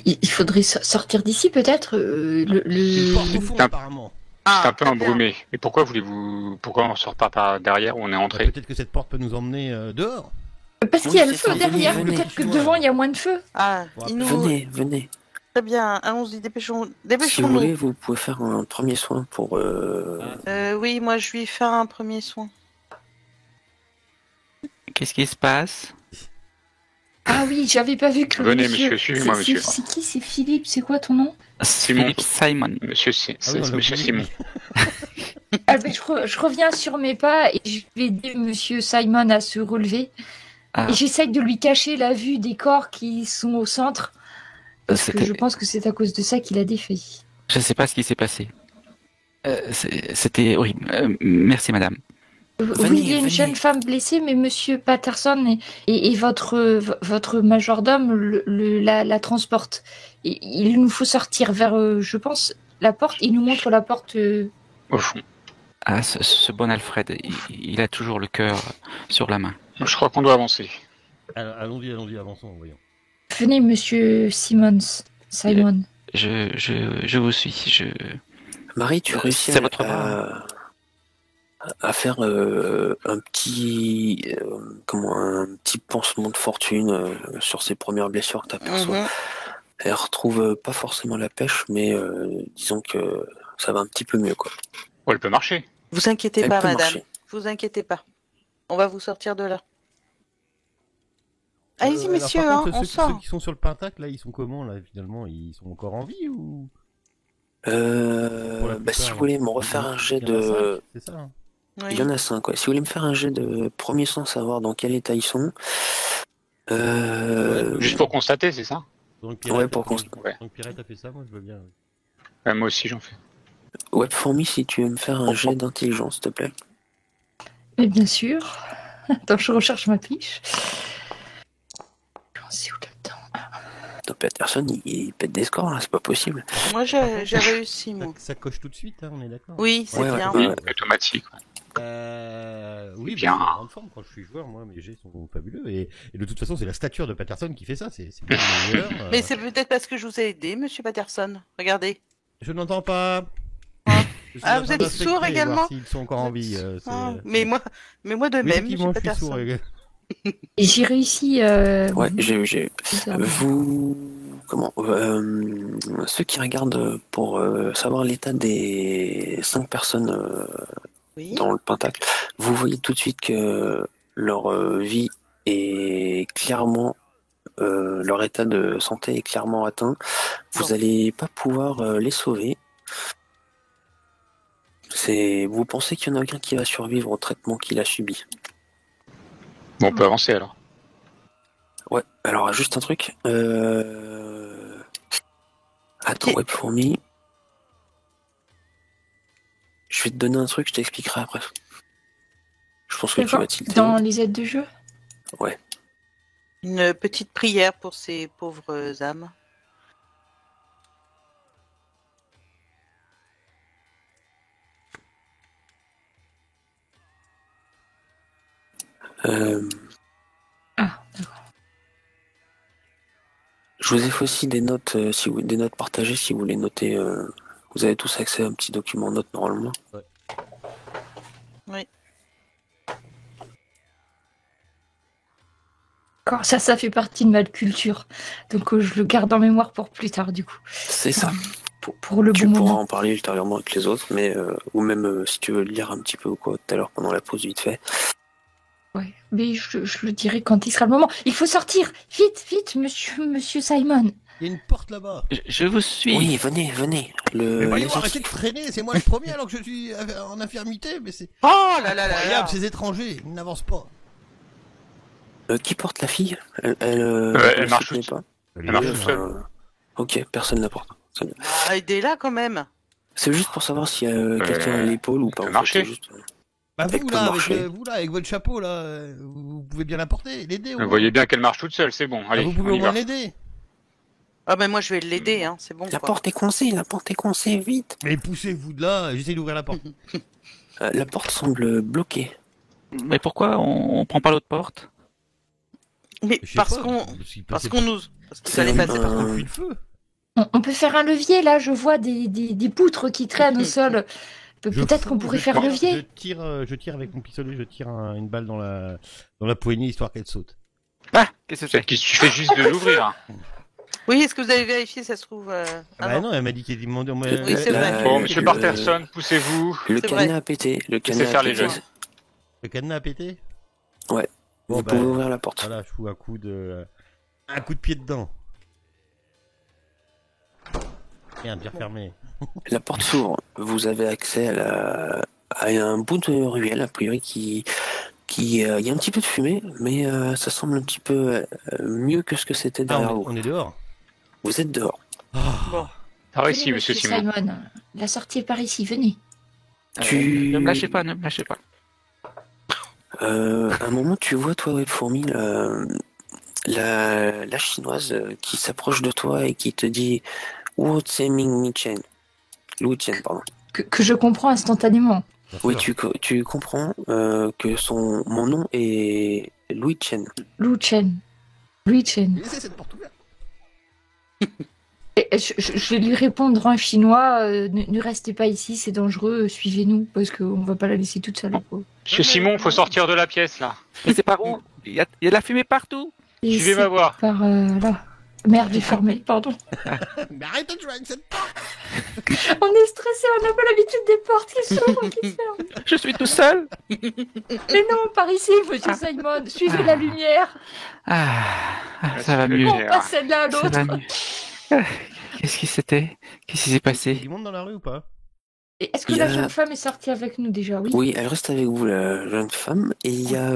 Il faudrait sortir d'ici peut-être. Une porte au fond, Putain. apparemment. C'est un peu très bien. embrumé. Et pourquoi on sort pas par derrière où on est entré? Peut-être que cette porte peut nous emmener dehors. Parce qu'il y a le feu derrière. venez, Peut-être que venez. devant il y a moins de feu. Ah, Bon, il nous... Venez. Très bien, allons-y, Si vous dépêchons-nous. voulez, vous pouvez faire un premier soin pour... Oui, moi, je vais faire un premier soin. Qu'est-ce qui se passe? Ah oui, j'avais pas vu que. Venez, monsieur, suivez-moi, C'est- monsieur. C'est qui? C'est Philippe. C'est quoi ton nom? Simon. Philippe Simon. Monsieur, Ah oui, on l'a Monsieur oublié. Simon. Ah ben, je reviens sur mes pas et je vais aider Monsieur Simon à se relever. Ah, Et j'essaye de lui cacher la vue des corps qui sont au centre. Parce que c'était- je pense que c'est à cause de ça qu'il a défait. je sais pas ce qui s'est passé. C'était horrible. Merci, madame. Venez, Oui, il y a une venez. jeune femme blessée, mais Monsieur Patterson et votre majordome la transporte. Et il nous faut sortir vers, je pense, la porte. Il nous montre la porte. Au fond. Ah, ce bon Alfred, il a toujours le cœur sur la main. Je crois qu'on doit avancer. Alors, allons-y, avançons, voyons. Venez, monsieur Simon. Je vous suis. Marie, tu réussis C'est votre bras. à faire un petit pansement de fortune sur ses premières blessures que tu aperçois. Elle retrouve pas forcément la pêche, mais disons que ça va un petit peu mieux, quoi. Oh, elle peut marcher. Vous inquiétez Elle pas, peut madame. marcher. Vous inquiétez pas. On va vous sortir de là. Allez-y, Alors, messieurs, par contre, on ceux sort. qui sont sur le Pentacle, là, ils sont comment, là, finalement? Ils sont encore en vie ou? Pour la plupart, Si vous voulez me refaire un jet de... C'est ça, hein. Oui. Il y en a 5, quoi. Si vous voulez me faire un jet de premier sang, savoir dans quel état ils sont. Juste pour constater, c'est ça? Donc, Ouais, pour Ouais. Donc Pirate a fait ça, moi je veux bien. Moi aussi, j'en fais. Webfourmi, si tu veux me faire un jet d'intelligence, s'il te plaît. Mais bien sûr. Attends, je recherche ma fiche. C'est où là-dedans? Top Peterson, il pète des scores, là, c'est pas possible. Moi, j'ai réussi, moi. Ça coche tout de suite, hein, on est d'accord? Oui, c'est Ouais, bien. ouais. Automatique. Oui, Bien. bien. Je suis en grande forme quand je suis joueur, moi, mes jets sont fabuleux. Et de toute façon, c'est la stature de Patterson qui fait ça. C'est bien le meilleur. Mais c'est peut-être parce que je vous ai aidé, monsieur Patterson. Regardez. Je n'entends pas. Ah. Je suis Ah, en vous train êtes d'inspecter, sourd voir également s'ils sont encore en vie. Ah, mais moi de Oui, même, effectivement, monsieur je suis sourd. Patterson. Et j'ai réussi. Ouais, j'ai... Vous... Comment ceux qui regardent pour savoir l'état des 5 personnes Oui. dans le Pentacle, vous voyez tout de suite que leur vie est clairement... leur état de santé est clairement atteint. Vous n'allez pas pouvoir les sauver. Vous pensez qu'il y en a aucun qui va survivre au traitement qu'il a subi. Bon, on peut avancer alors. Ouais, alors juste un truc. Attends, Ok. Webfourmi. Je vais te donner un truc, je t'expliquerai après. Je pense que tu vas tilter. Dans les aides de jeu? Ouais. Une petite prière pour ces pauvres âmes. Ah, d'accord. Je vous ai fait aussi des notes, des notes partagées si vous voulez noter. Vous avez tous accès à un petit document note normalement. Oui. D'accord, ça fait partie de ma culture. Donc je le garde en mémoire pour plus tard, du coup. C'est ça. Pour le Tu bon pourras moment. en parler ultérieurement avec les autres, mais ou même si tu veux le lire un petit peu ou quoi tout à l'heure pendant la pause vite fait. Ouais, mais je le dirai quand il sera le moment. Il faut sortir! Vite, monsieur Simon! Il y a une porte là-bas. Je vous suis. Oui, venez. Mais voyons, les arrêtez de freiner, c'est moi le premier alors que je suis en infirmité, mais c'est Oh là là là là. incroyable, ces étrangers, ils n'avancent pas. qui porte la fille? Elle marche soutenait toute- pas. Elle marche toute seule. Ok, personne la porte. C'est bien. Ah, aidez-la quand même. C'est juste pour savoir s'il y a quelqu'un à l'épaule ou pas. elle En fait, marchait. c'est juste... Bah Avec vous ton là, marché. avec votre chapeau là, vous pouvez bien la porter, l'aider. Vous voyez bien qu'elle marche toute seule, c'est bon. Allez, vous pouvez on au y moins va. l'aider. Ah ben moi je vais l'aider, hein, c'est bon. La quoi. porte est coincée, vite. Mais poussez-vous de là, j'essaie d'ouvrir la porte. La porte semble bloquée. Mais pourquoi on prend pas l'autre porte? Mais Je sais parce pas, qu'on s'il parce passait qu'on nous parce qu'il fallait C'est passer un- par. par le puits de feu. On peut faire un levier, là, je vois des poutres qui traînent au sol. Peut-être qu'on pourrait faire levier. Je tire avec mon pistolet, je tire une balle dans la poignée histoire qu'elle saute. Ah, qu'est-ce que Peut-être c'est? qu'il suffit juste de l'ouvrir. Oui, est-ce que vous avez vérifié, ça se trouve Ah ah bah non. non, elle m'a dit qu'elle demandait. Oui, c'est vrai. Bon, monsieur le- Patterson, poussez-vous. Le C'est cadenas vrai. a pété. Le Laissez cadenas faire a les pété. jeunes. Le cadenas a pété. Ouais. Bon Vous bah pouvez ouvrir la porte. voilà, je fous un coup de pied dedans. Merde, j'ai refermé. La porte s'ouvre. Vous avez accès à un bout de ruelle, a priori, il y a un petit peu de fumée, mais ça semble un petit peu mieux que ce que c'était Ah, derrière vous. on est dehors. Vous êtes dehors. Bon. Par Venez, ici, monsieur Simon. La sortie est par ici, venez. Tu- Ne me lâchez pas, ne me lâchez pas. À un moment, tu vois, toi, Webfourmi, la chinoise qui s'approche de toi et qui te dit Wo Ming Michen. Lu Chen, pardon. Que je comprends instantanément. Bien Oui, sûr. tu comprends que mon nom est Louis Chen. Lu Chen. Lu Chen. Laissez cette porte ouverte. Et je vais lui répondre en chinois, ne restez pas ici, c'est dangereux, suivez-nous, parce qu'on va pas la laisser toute seule. Quoi. Monsieur Simon, faut sortir de la pièce là. Mais c'est par où il y a de la fumée partout. Et Suivez ma c'est voix. Par là. Merde, j'ai fermé, pardon. Mais arrête de jouer avec cette porte. On est stressé, on n'a pas l'habitude des portes qui s'ouvrent, qui se ferment. Je suis tout seul. Mais non, par ici, monsieur Simon, suivez la lumière. Ça va mieux. On passe celle-là à Ça va l'autre. mieux. Qu'est-ce qui s'est Il y a passé? du monde dans la rue ou pas? Et est-ce que Il y la a- jeune femme est sortie avec nous déjà? Oui. Oui, elle reste avec vous, la jeune femme. Et il y a...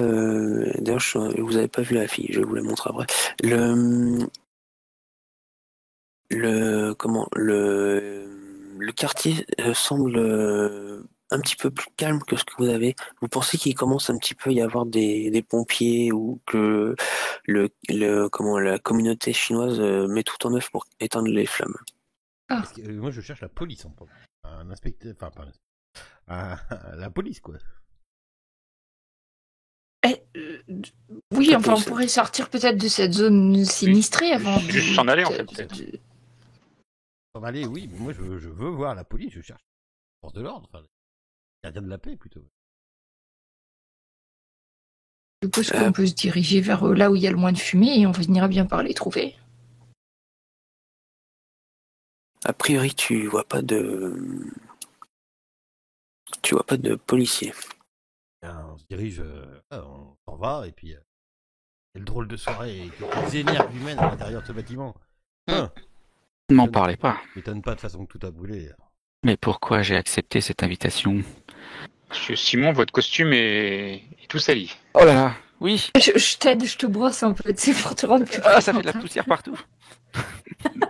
D'ailleurs, vous avez pas vu la fille, je vous la montre après. Le quartier semble un petit peu plus calme que ce que vous avez. Vous pensez qu'il commence un petit peu à y avoir des pompiers ou que la communauté chinoise met tout en œuvre pour éteindre les flammes. Parce que, moi, je cherche la police en premier. Un inspecteur, enfin pas la police quoi. Oui, Pas enfin, on pour ça. pourrait sortir peut-être de cette zone sinistrée avant. Juste s'en aller, en fait, peut-être. S'en aller, oui, mais moi je veux voir la police, je cherche la force de l'ordre, enfin, gardien de la paix plutôt. Je suppose qu'on peut se diriger vers là où il y a le moins de fumée et on finira bien par les trouver. A priori, tu vois pas de policiers. On se dirige, on s'en va et puis quelle drôle de soirée et quelles énergies humaines à l'intérieur de ce bâtiment. Ne m'en parlez pas. M'étonne pas de façon que tout a brûlé. Mais pourquoi j'ai accepté cette invitation? Monsieur Simon, votre costume est tout sali. Oh là là, oui. Je t'aide, je te brosse un peu, c'est pour te rendre plus Ah, ça fait de la présentable. poussière partout.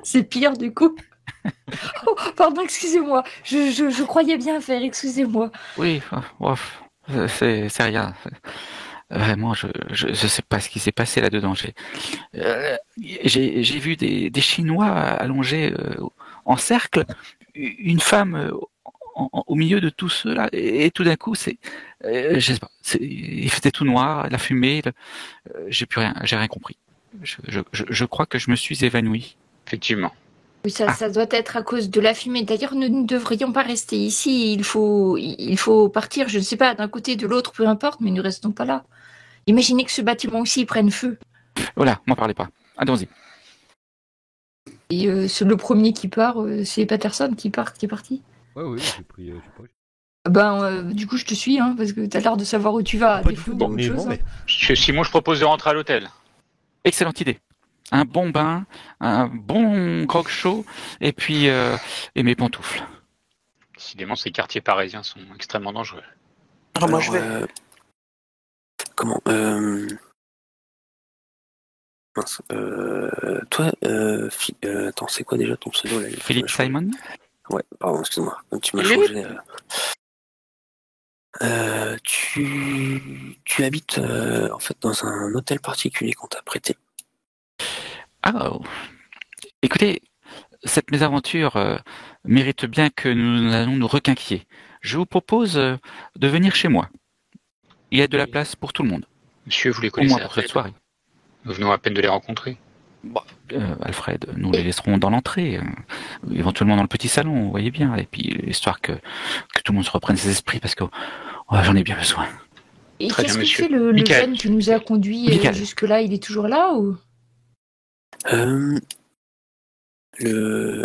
C'est pire du coup. Oh, pardon, excusez-moi. Je croyais bien faire, excusez-moi. Oui, c'est rien. Vraiment, je sais pas ce qui s'est passé là-dedans. J'ai vu des Chinois allongés en cercle, une femme au milieu de tout cela, et tout d'un coup, je sais pas, il faisait tout noir, la fumée, j'ai rien compris. Je crois que je me suis évanoui. Effectivement. Oui, ça doit être à cause de la fumée. D'ailleurs, nous ne devrions pas rester ici. Il faut partir, je ne sais pas, d'un côté, de l'autre, peu importe, mais ne restons pas là. Imaginez que ce bâtiment aussi prenne feu. Voilà, m'en parlez pas. Allons-y. Et c'est le premier qui part, c'est Patterson qui est parti. Oui, j'ai pris, je sais pas. Ben, du coup, je te suis, hein, parce que t'as l'air de savoir où tu vas. Pas Des du fois, tout, il y a autre mais chose, bon, hein. mais Monsieur Simon, je propose de rentrer à l'hôtel. Excellente idée. Un bon bain, un bon grog chaud, et puis et mes pantoufles. Décidément, ces quartiers parisiens sont extrêmement dangereux. Alors, moi, je vais. Comment mince, toi, attends, c'est quoi déjà ton pseudo là? Philippe Simon. Ouais, pardon, excuse-moi. Donc, tu m'as Philippe changé. Tu habites en fait dans un hôtel particulier qu'on t'a prêté. Ah, écoutez, cette mésaventure mérite bien que nous allons nous requinquiller. Je vous propose de venir chez moi. Il y a de la place pour tout le monde, Monsieur, vous les au connaissez moins pour cette Alfred? soirée. Nous venons à peine de les rencontrer. Alfred, nous les laisserons dans l'entrée, éventuellement dans le petit salon, vous voyez bien, et puis histoire que tout le monde se reprenne ses esprits, parce que j'en ai bien besoin. Et Très qu'est-ce bien, que monsieur. fait le Michael. jeune qui nous a conduits Michael. jusque-là? Il est toujours là ou?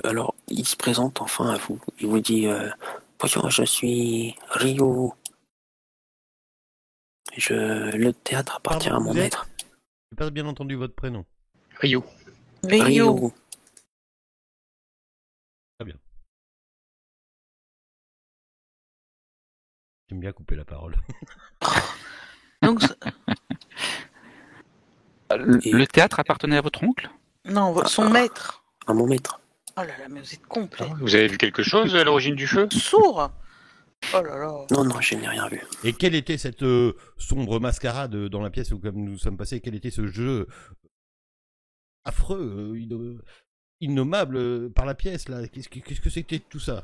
Alors, il se présente enfin à vous. Il vous dit bonjour, je suis Rio. Le théâtre appartient Pardon, à mon vous êtes maître. j'ai pas bien entendu votre prénom. Rio. Rio. Très bien. J'aime bien couper la parole. Donc, Le théâtre appartenait à votre oncle? non, son maître. À mon maître. Oh là là, mais vous êtes complet. Vous avez vu quelque chose à l'origine du feu? Sourd. Oh là là. Non, je n'ai rien vu. Et quelle était cette sombre mascarade dans la pièce où comme nous sommes passés? Quel était ce jeu affreux, innommable par la pièce là? Qu'est-ce que c'était tout ça?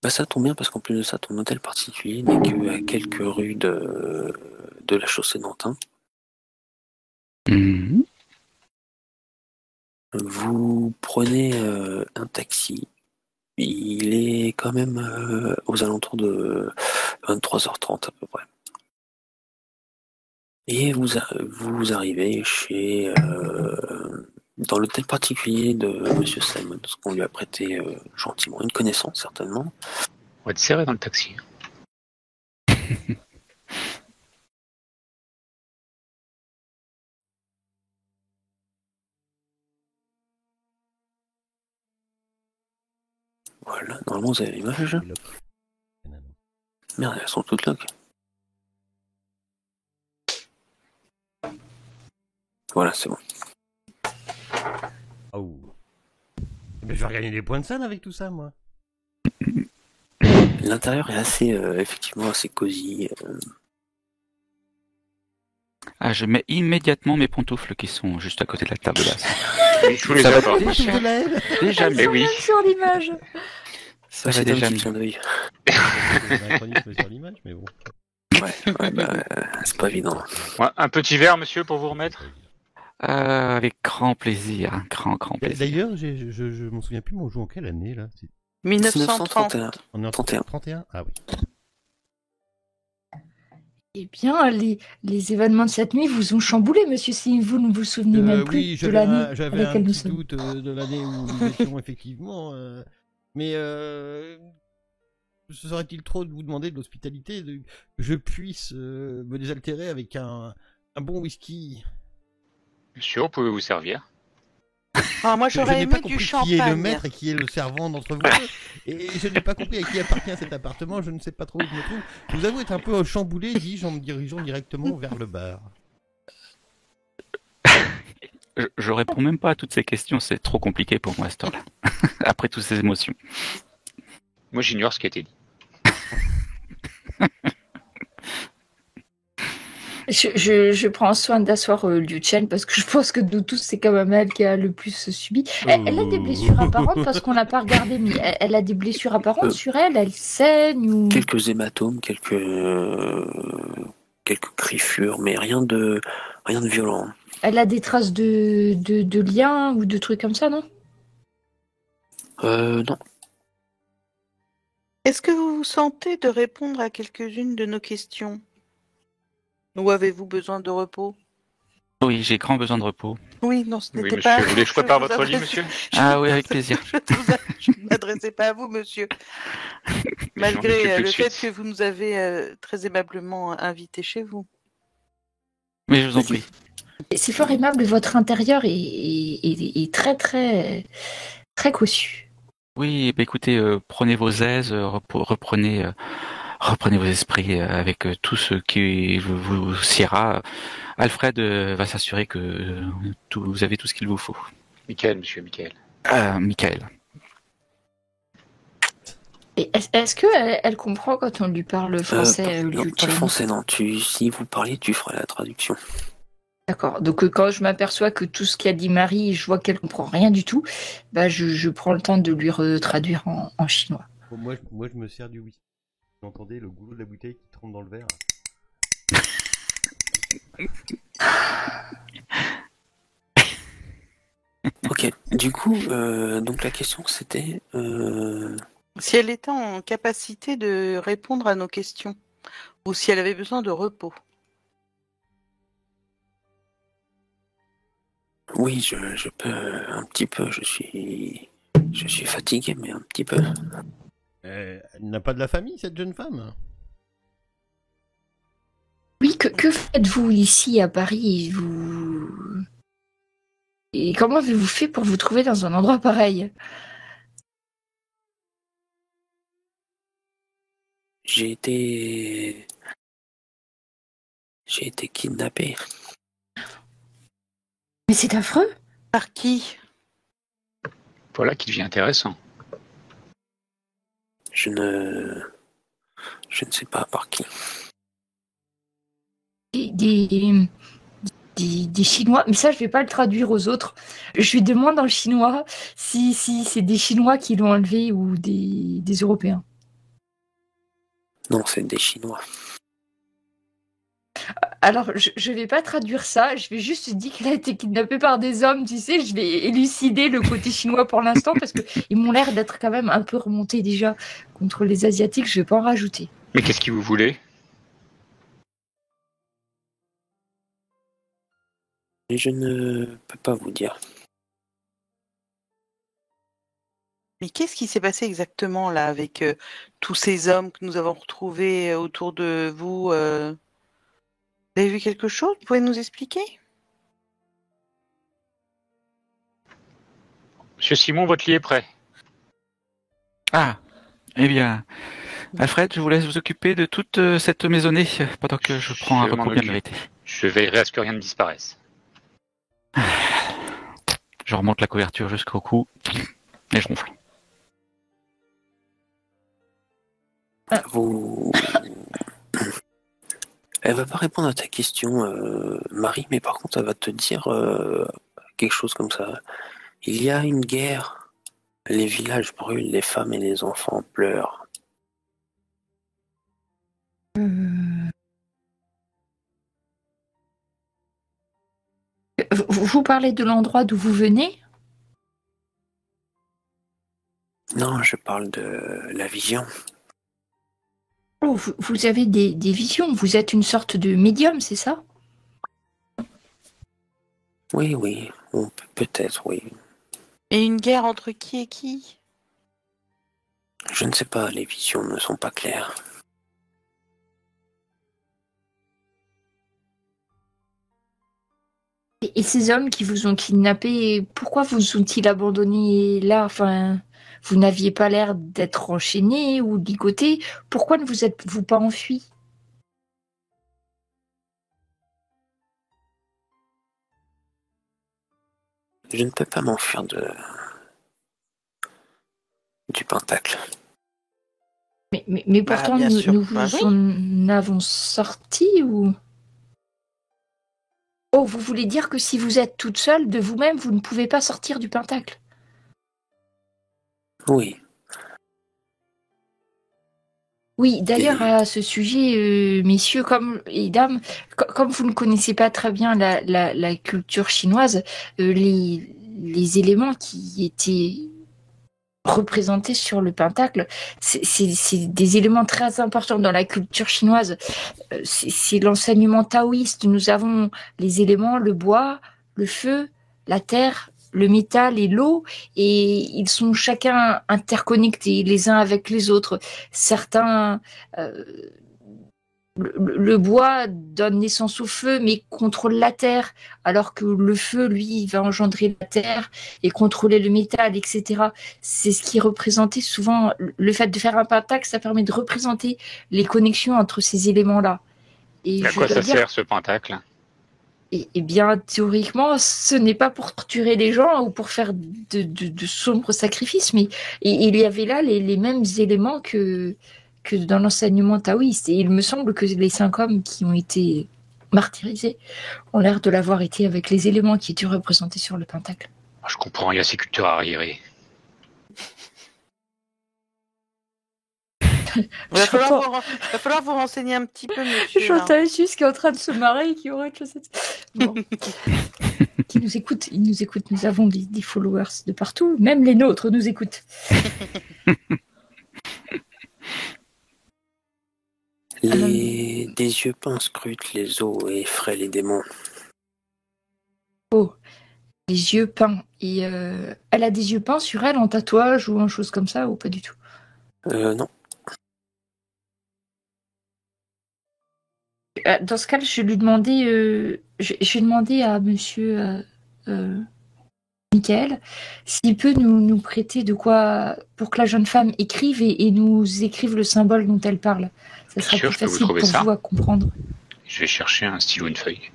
Ça tombe bien parce qu'en plus de ça, ton hôtel particulier n'est qu'à quelques rues de la chaussée d'Antin. Mhm. Vous prenez un taxi. Il est quand même aux alentours de 23h30 à peu près. Et vous arrivez dans l'hôtel particulier de Monsieur Simon, ce qu'on lui a prêté gentiment, une connaissance certainement. On va être serré dans le taxi. Voilà, normalement vous avez l'image. Merde, elles sont toutes là. Voilà, c'est bon. Oh. Mais je vais regagner des points de salle avec tout ça, moi. L'intérieur est assez, effectivement, assez cosy. Ah, je mets immédiatement mes pantoufles qui sont juste à côté de la table basse. Oui, je vous les Ça va apporte. Déjà, mais oui. Sur l'image. Ça va C'est un déjà petit mieux. clin d'œil. Anachronisme sur l'image, mais bon. Ouais, c'est pas évident. Ouais, un petit verre, monsieur, pour vous remettre. Avec grand plaisir, grand plaisir. D'ailleurs, je m'en souviens plus, mais on joue en quelle année, là? 1930. 1931. On est en 31. 31? Ah oui. Eh bien, les événements de cette nuit vous ont chamboulé, monsieur, si vous ne vous souvenez même plus Oui, de l'année j'avais à laquelle un nous petit sommes. doute de l'année où nous étions, effectivement. Mais serait-il trop de vous demander de l'hospitalité que je puisse me désaltérer avec un bon whisky? Monsieur, vous pouvez vous servir. Ah, moi, Je j'aurais n'ai pas aimé du compris qui est le champagne. maître et qui est le servant d'entre vous deux. Et je n'ai pas compris à qui appartient cet appartement. Je ne sais pas trop où je me trouve. Je vous avoue être un peu chamboulé, dis-je, en me dirigeant directement vers le bar. Je réponds même pas à toutes ces questions, c'est trop compliqué pour moi à cette heure-là. Après toutes ces émotions. Moi, j'ignore ce qui a été dit. Je prends soin d'asseoir Liu Chen parce que je pense que de tous, c'est quand même elle qui a le plus subi. Elle a des blessures apparentes parce qu'on n'a pas regardé, mais elle a des blessures apparentes sur elle, elle saigne ou... Quelques hématomes, quelques griffures, mais rien de violent. Elle a des traces de liens ou de trucs comme ça, non? Non. Est-ce que vous vous sentez de répondre à quelques-unes de nos questions? Ou avez-vous besoin de repos? Oui, j'ai grand besoin de repos. Oui, non, ce Oui, n'était monsieur. pas... Vous voulez que je prépare vous votre lit, adressais- monsieur? Ah oui, avec plaisir. Je ne m'adressais pas à vous, monsieur. J'en occupe Malgré tout de le fait suite. que vous nous avez très aimablement invités chez vous. Mais je vous en prie. C'est fort aimable, votre intérieur est très, très, très cossu. Oui, bah écoutez, prenez vos aises, reprenez vos esprits avec tout ce qui vous siera. Alfred va s'assurer que vous avez tout ce qu'il vous faut. Michael, monsieur, Michael. Michael. Et est-ce qu'elle comprend quand on lui parle français, Non, Liu pas Chen? français, non. Si vous parliez, tu ferais la traduction. D'accord. Donc quand je m'aperçois que tout ce qu'a dit Marie, je vois qu'elle comprend rien du tout, bah je prends le temps de lui retraduire en chinois. Bon, moi, je me sers du whisky. Vous entendez le goulot de la bouteille qui trempe dans le verre? Ok. Du coup, donc la question c'était... Si elle était en capacité de répondre à nos questions, ou si elle avait besoin de repos. Oui, je peux un petit peu. Je suis fatigué, mais un petit peu. Elle n'a pas de la famille, cette jeune femme? Oui, que faites-vous ici à Paris, Et comment avez-vous fait pour vous trouver dans un endroit pareil? J'ai été kidnappé. Mais c'est affreux. Par qui? Voilà qui devient intéressant. Je ne sais pas par qui. Des Chinois, mais ça je vais pas le traduire aux autres. Je lui demande en chinois si c'est des Chinois qui l'ont enlevé ou des Européens. Non, c'est des Chinois. Alors, je vais pas traduire ça, je vais juste dire qu'elle a été kidnappée par des hommes, tu sais, je vais élucider le côté chinois pour l'instant, parce qu'ils m'ont l'air d'être quand même un peu remontés déjà contre les Asiatiques, je vais pas en rajouter. Mais qu'est-ce que vous voulez? Et je ne peux pas vous dire. Mais qu'est-ce qui s'est passé exactement là avec tous ces hommes que nous avons retrouvés autour de vous Vous avez vu quelque chose? Vous pouvez nous expliquer? Monsieur Simon, votre lit est prêt. Ah, eh bien, Alfred, je vous laisse vous occuper de toute cette maisonnée pendant que je prends un Je m'en repos bien occupe. mérité. Je veillerai à ce que rien ne disparaisse. Je remonte la couverture jusqu'au cou et je ronfle. Vous... Elle va pas répondre à ta question, Marie, mais par contre, elle va te dire quelque chose comme ça. Il y a une guerre. Les villages brûlent, les femmes et les enfants pleurent. Vous parlez de l'endroit d'où vous venez? Non, je parle de la vision. Oh, vous avez des visions, vous êtes une sorte de médium, c'est ça? Oui, peut-être, oui. Et une guerre entre qui et qui? Je ne sais pas, les visions ne sont pas claires. Et ces hommes qui vous ont kidnappé, pourquoi vous ont-ils abandonné là? Enfin, vous n'aviez pas l'air d'être enchaîné ou ligoté. Pourquoi ne vous êtes-vous pas enfui? Je ne peux pas m'enfuir du Pentacle. Mais pourtant, bien sûr. nous vous Oui. en avons sorti ou... Oh, vous voulez dire que si vous êtes toute seule, de vous-même, vous ne pouvez pas sortir du Pentacle? Oui. Oui, d'ailleurs, à ce sujet, messieurs et dames, comme vous ne connaissez pas très bien la culture chinoise, les éléments qui étaient représentés sur le Pentacle, c'est des éléments très importants dans la culture chinoise. C'est l'enseignement taoïste. Nous avons les éléments, le bois, le feu, la terre, le métal et l'eau, et ils sont chacun interconnectés les uns avec les autres. Certains, le bois donne naissance au feu, mais contrôle la terre, alors que le feu, lui, va engendrer la terre et contrôler le métal, etc. C'est ce qui représentait souvent le fait de faire un pentacle, ça permet de représenter les connexions entre ces éléments-là. Et À je quoi dois ça dire, sert ce pentacle? et bien, théoriquement, ce n'est pas pour torturer les gens ou pour faire de sombres sacrifices, mais il y avait là les mêmes éléments que dans l'enseignement taoïste. Et il me semble que les 5 hommes qui ont été martyrisés ont l'air de l'avoir été avec les éléments qui étaient représentés sur le pentacle. Je comprends, il y a ces cultures arriérées. Il va falloir vous renseigner un petit peu, monsieur. là. J'entends juste qui est en train de se marrer et qui aurait autre chose. Bon. Qui nous écoute, ils nous écoutent. Nous avons des followers de partout, même les nôtres nous écoutent. Des yeux peints scrutent les eaux et effraient les démons. Oh, les yeux peints. Et elle a des yeux peints sur elle en tatouage ou en chose comme ça ou pas du tout? Non. Dans ce cas, je lui demandais, je vais demander à monsieur Michael s'il peut nous prêter de quoi pour que la jeune femme écrive et nous écrive le symbole dont elle parle. Ça sera Sûr, plus je peux vous facile trouver pour ça. vous à comprendre. Je vais chercher un stylo, une feuille.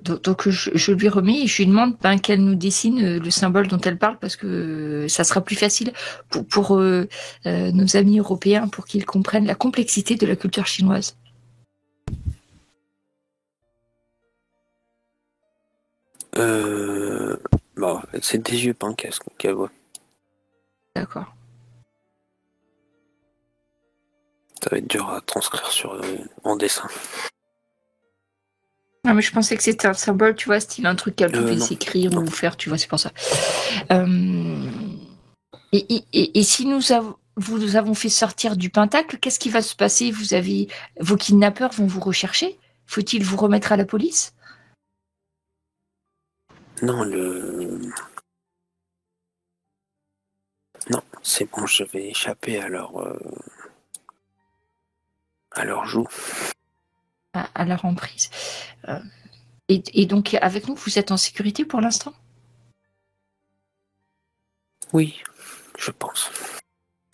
Donc je lui remets et je lui demande qu'elle nous dessine le symbole dont elle parle parce que ça sera plus facile pour nos amis européens pour qu'ils comprennent la complexité de la culture chinoise. Bon, c'est des yeux peints qu'elle voit. D'accord. va être dur à transcrire en dessin. Ah, mais je pensais que c'était un symbole, tu vois, style un truc qu'elle pouvait Non. s'écrire Non. ou faire, tu vois, c'est pour ça. Et si nous avons fait sortir du Pentacle, qu'est-ce qui va se passer? Vos kidnappeurs vont vous rechercher? Faut-il vous remettre à la police? Non, Non, c'est bon, je vais échapper à leur joug. À leur emprise. Et donc, avec nous, vous êtes en sécurité pour l'instant? Oui, je pense.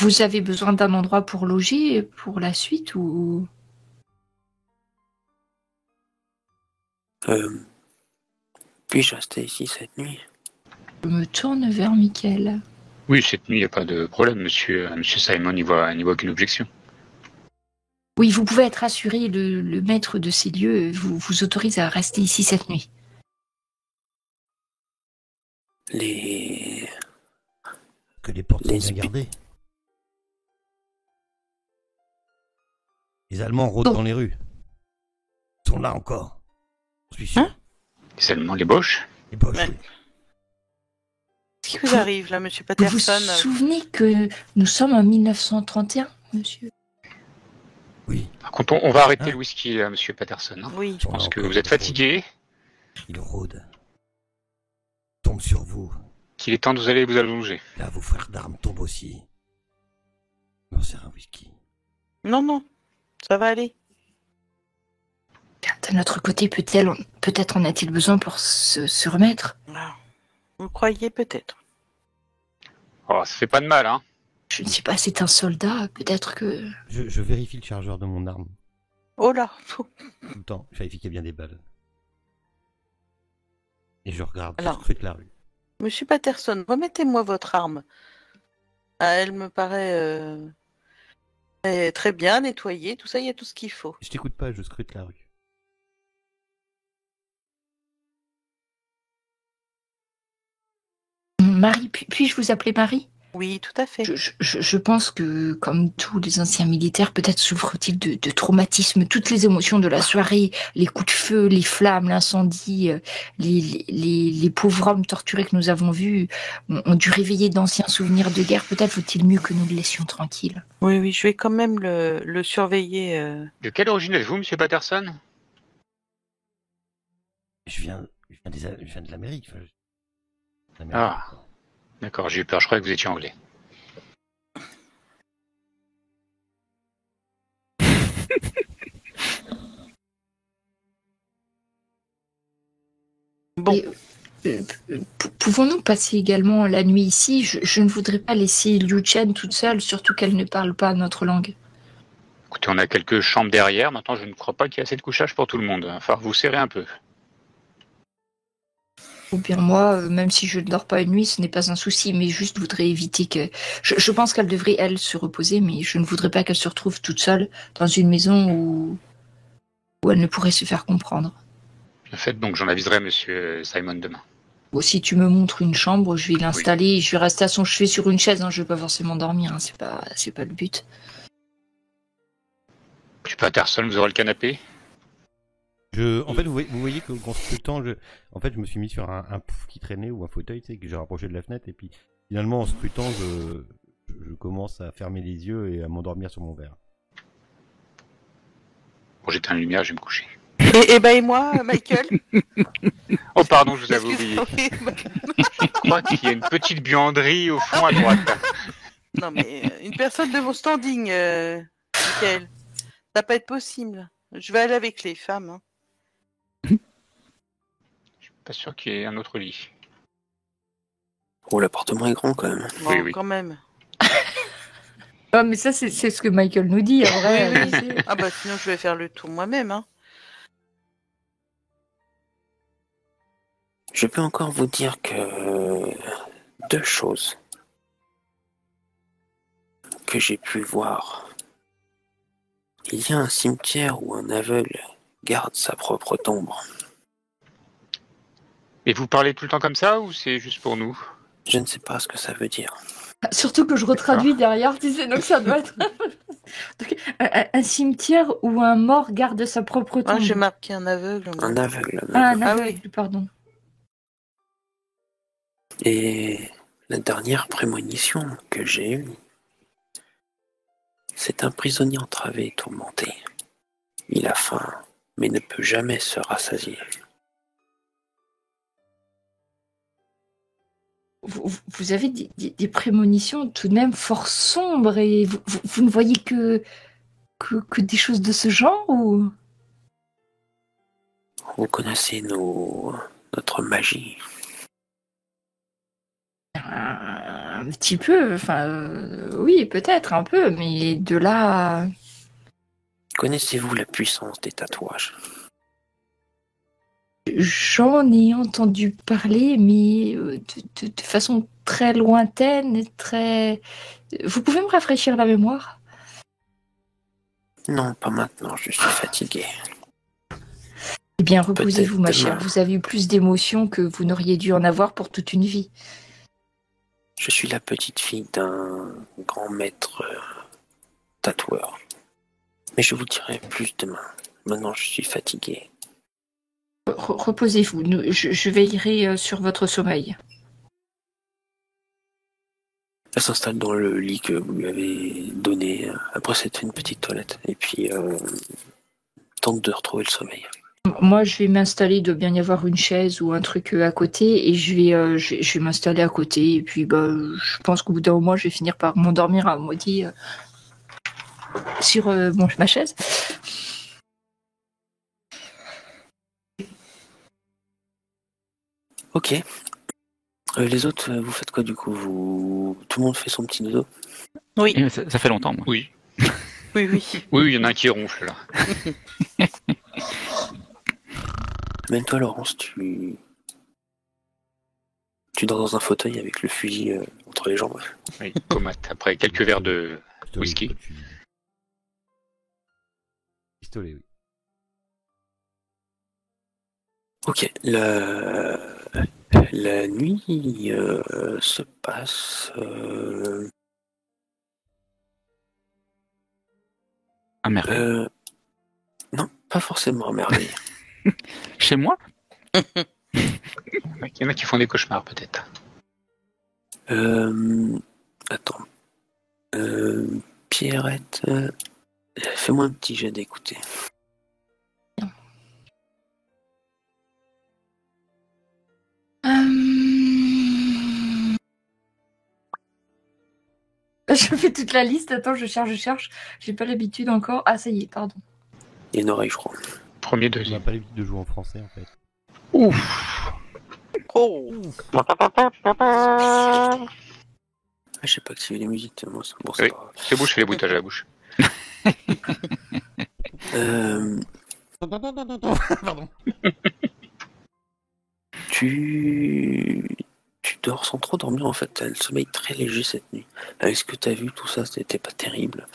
Vous avez besoin d'un endroit pour loger pour la suite ou... Puis-je rester ici cette nuit? Je me tourne vers Mickaël. Oui, cette nuit, il n'y a pas de problème, monsieur Simon n'y voit aucune objection. Oui, vous pouvez être assuré, le maître de ces lieux vous autorise à rester ici cette nuit. Que les portes sont Les bien spi- gardées. Les Allemands rôdent Oh. dans les rues. Ils sont là encore. Je suis sûr. Hein? Les Allemands, les Boches? Les Boches, Ouais. oui. Qu'est-ce qui vous arrive là, monsieur Vous vous Patterson? souvenez que nous sommes en 1931, monsieur? Oui, Par contre, on va arrêter Hein? le whisky, là, monsieur Patterson. Hein. Oui. Je pense que encore vous êtes fatigué, ils rôdent. Ils tombent sur vous. qu'il est temps de vous aller vous allonger. Là, vos frères d'armes tombent aussi. Non, c'est un whisky. Non, ça va aller. De notre côté, peut-être en a-t-il besoin pour se remettre? Ah, vous le croyez peut-être. Oh, ça fait pas de mal, hein. Je ne sais pas, c'est un soldat, peut-être que... Je vérifie le chargeur de mon arme. Oh là. Tout le temps. Je vérifie qu'il y a bien des balles. Et je regarde, je Alors. scrute la rue. Monsieur Patterson, remettez-moi votre arme. Ah, elle me paraît très bien nettoyée, tout ça, il y a tout ce qu'il faut. Je t'écoute pas, je scrute la rue. Marie, puis-je vous appeler Marie? Oui, tout à fait. Je pense que, comme tous les anciens militaires, peut-être souffrent-ils de traumatismes, toutes les émotions de la soirée, les coups de feu, les flammes, l'incendie, les pauvres hommes torturés que nous avons vus ont dû réveiller d'anciens souvenirs de guerre. Peut-être vaut-il mieux que nous le laissions tranquille. Oui, je vais quand même le surveiller. De quelle origine êtes-vous, monsieur Patterson? Je viens de l'Amérique. Enfin, d'Amérique. Ah. D'accord, j'ai eu peur, je croyais que vous étiez anglais. Bon, Pouvons-nous passer également la nuit ici? Je ne voudrais pas laisser Liu Chen toute seule, surtout qu'elle ne parle pas notre langue. Écoutez, on a quelques chambres derrière. Maintenant, je ne crois pas qu'il y ait assez de couchage pour tout le monde. Enfin, vous serrez un peu. Ou bien moi, même si je ne dors pas une nuit, ce n'est pas un souci, mais juste voudrais éviter que... Je pense qu'elle devrait, elle, se reposer, mais je ne voudrais pas qu'elle se retrouve toute seule dans une maison où elle ne pourrait se faire comprendre. Bien fait, donc j'en aviserai monsieur Simon demain. Bon, si tu me montres une chambre, je vais l'installer, et je vais rester à son chevet sur une chaise, hein, je ne vais pas forcément dormir, hein, c'est pas le but. Monsieur Patterson, vous aurez le canapé? En fait, vous voyez qu'en scrutant, je me suis mis sur un pouf qui traînait ou un fauteuil, tu sais, que j'ai rapproché de la fenêtre, et puis finalement, en scrutant, je commence à fermer les yeux et à m'endormir sur mon verre. Bon, j'éteins la lumière, je vais me coucher. et moi, Michael? Oh, pardon, je vous avais Excusez-moi, oublié. oui, Je crois qu'il y a une petite buanderie au fond à droite. Non, mais une personne de mon standing, Michael. Ça va pas être possible. Je vais aller avec les femmes. Hein. Pas sûr qu'il y ait un autre lit. Oh, l'appartement est grand quand même. Bon, Oui, oui. quand même. Ah, mais ça, c'est ce que Michael nous dit, en vrai. Oui, oui. Ah bah sinon, je vais faire le tour moi-même. Hein. Je peux encore vous dire que 2 choses que j'ai pu voir. Il y a un cimetière où un aveugle garde sa propre tombe. Et vous parlez tout le temps comme ça ou c'est juste pour nous? Je ne sais pas ce que ça veut dire. Surtout que je retraduis derrière, tu sais, donc ça doit être donc, un cimetière où un mort garde sa propre tombe. Ah, j'ai marqué un aveugle. moi. Un aveugle. Un Ah aveugle, pardon. Et la dernière prémonition que j'ai eue, c'est un prisonnier entravé et tourmenté. Il a faim, mais ne peut jamais se rassasier. Vous avez des prémonitions tout de même fort sombres et vous ne voyez que des choses de ce genre ou... Vous connaissez notre magie. Un petit peu, enfin, oui, peut-être un peu, mais de là... Connaissez-vous la puissance des tatouages? J'en ai entendu parler, mais de façon très lointaine, et très... Vous pouvez me rafraîchir la mémoire? Non, pas maintenant, je suis fatigué. Eh bien, reposez-vous, ma Peut-être chère. demain. Vous avez eu plus d'émotions que vous n'auriez dû en avoir pour toute une vie. Je suis la petite fille d'un grand maître tatoueur. Mais je vous dirai plus demain. Maintenant, je suis fatigué. Reposez-vous. Je veillerai sur votre sommeil. Elle s'installe dans le lit que vous lui avez donné. Après, c'est une petite toilette. Et puis, tente de retrouver le sommeil. Moi, je vais m'installer, il doit bien y avoir une chaise ou un truc à côté, et je vais m'installer à côté, et puis bah, je pense qu'au bout d'un moment, je vais finir par m'endormir à moitié sur ma chaise. Ok. Les autres, vous faites quoi du coup? Tout le monde fait son petit dodo? Oui, Et ça fait longtemps, moi. Oui. oui, oui. Oui, il y en a un qui ronfle là. Même toi, Laurence, tu dors dans un fauteuil avec le fusil entre les jambes. Oui, comate. Après quelques verres de whisky. Pistolet, oui. Ok. La nuit se passe. À merveille. Non, pas forcément à merveille. Chez moi? Il y en a qui font des cauchemars peut-être. Attends. Pierrette, fais-moi un petit jet d'écouter. Je fais toute la liste. Attends, je cherche. J'ai pas l'habitude encore. Ah, ça y est, pardon. Il y a une oreille, je crois. Premier, On n'a deuxième. pas l'habitude de jouer en français, en fait. Ouf. Oh, Ah, je sais pas activer les musiques, moi, bon, c'est Oui. pas grave. C'est bouche, fais les bruitages à la bouche. Pardon. Tu dors sans trop dormir en fait, t'as le sommeil très léger cette nuit. Avec ce que t'as vu, tout ça, c'était pas terrible.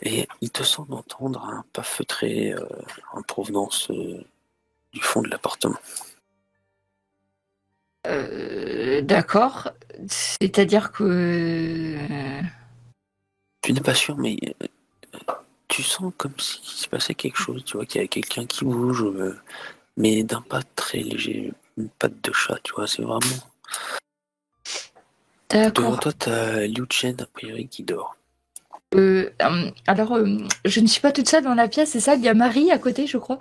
Et il te semble entendre un pas feutré en provenance du fond de l'appartement. D'accord. C'est-à-dire que... Tu n'es pas sûr, mais tu sens comme s'il se passait quelque chose, tu vois, qu'il y a quelqu'un qui bouge, mais d'un pas très léger, une patte de chat, tu vois, c'est vraiment... Devant D'accord. toi, t'as Liu Chen, a priori, qui dort. Alors, je ne suis pas toute seule dans la pièce, c'est ça? Il y a Marie à côté, je crois.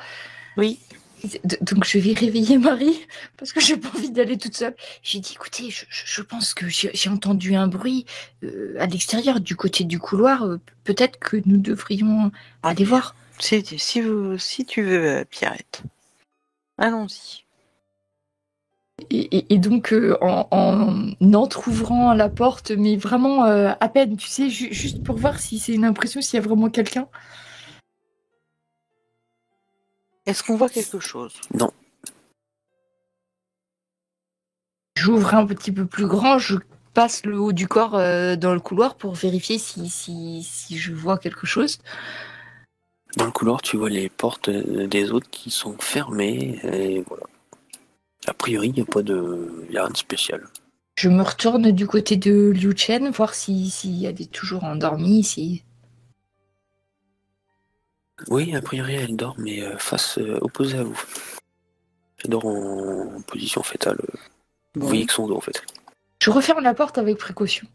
oui. Donc, je vais réveiller Marie parce que j'ai pas envie d'aller toute seule. J'ai dit, écoutez, je pense que j'ai entendu un bruit à l'extérieur, du côté du couloir. Peut-être que nous devrions aller voir. Si tu veux, Pierrette. Allons-y. Et donc, en entr'ouvrant la porte, mais vraiment à peine, tu sais, juste pour voir si c'est une impression, s'il y a vraiment quelqu'un. Est-ce qu'on voit quelque chose? Non. J'ouvre un petit peu plus grand, je passe le haut du corps dans le couloir pour vérifier si je vois quelque chose. Dans le couloir, tu vois les portes des autres qui sont fermées, et voilà. A priori, il n'y a rien de spécial. Je me retourne du côté de Liu Chen, voir si elle est toujours endormie. Oui, a priori elle dort, mais face opposée à vous. Elle dort en position fétale. Vous voyez que son dos en fait. Je referme la porte avec précaution.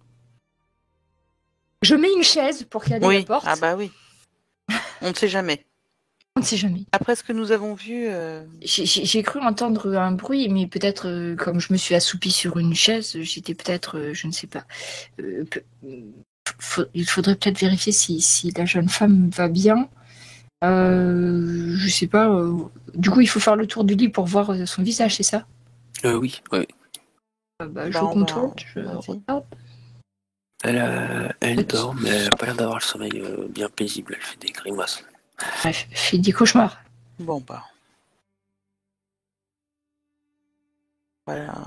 Je mets une chaise pour caler la porte. Ah bah oui. On ne sait jamais. On ne sait jamais. Après ce que nous avons vu... J'ai cru entendre un bruit, mais peut-être comme je me suis assoupie sur une chaise, j'étais peut-être, je ne sais pas. Il faudrait peut-être vérifier si la jeune femme va bien. Je sais pas. Du coup, il faut faire le tour du lit pour voir son visage, c'est ça? Oui. Je contrôle, je regarde. Elle dort, mais elle n'a pas l'air d'avoir le sommeil bien paisible. Elle fait des grimaces. Elle fait des cauchemars. Bon bah. Voilà.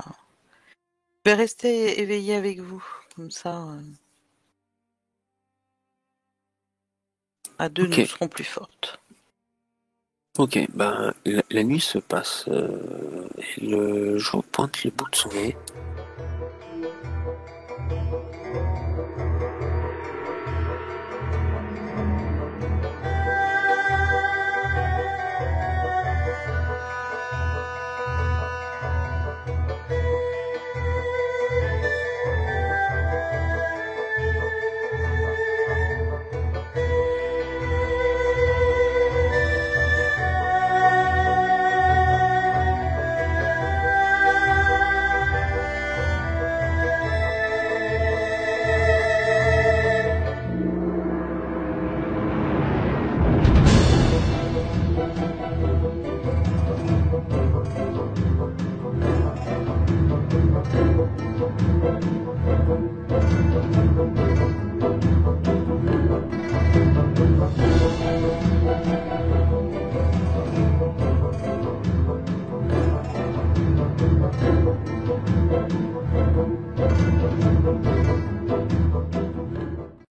Je vais rester éveillée avec vous, comme ça. À deux, nous serons plus fortes. Ok, ben la nuit se passe et le jour pointe le bout de son nez.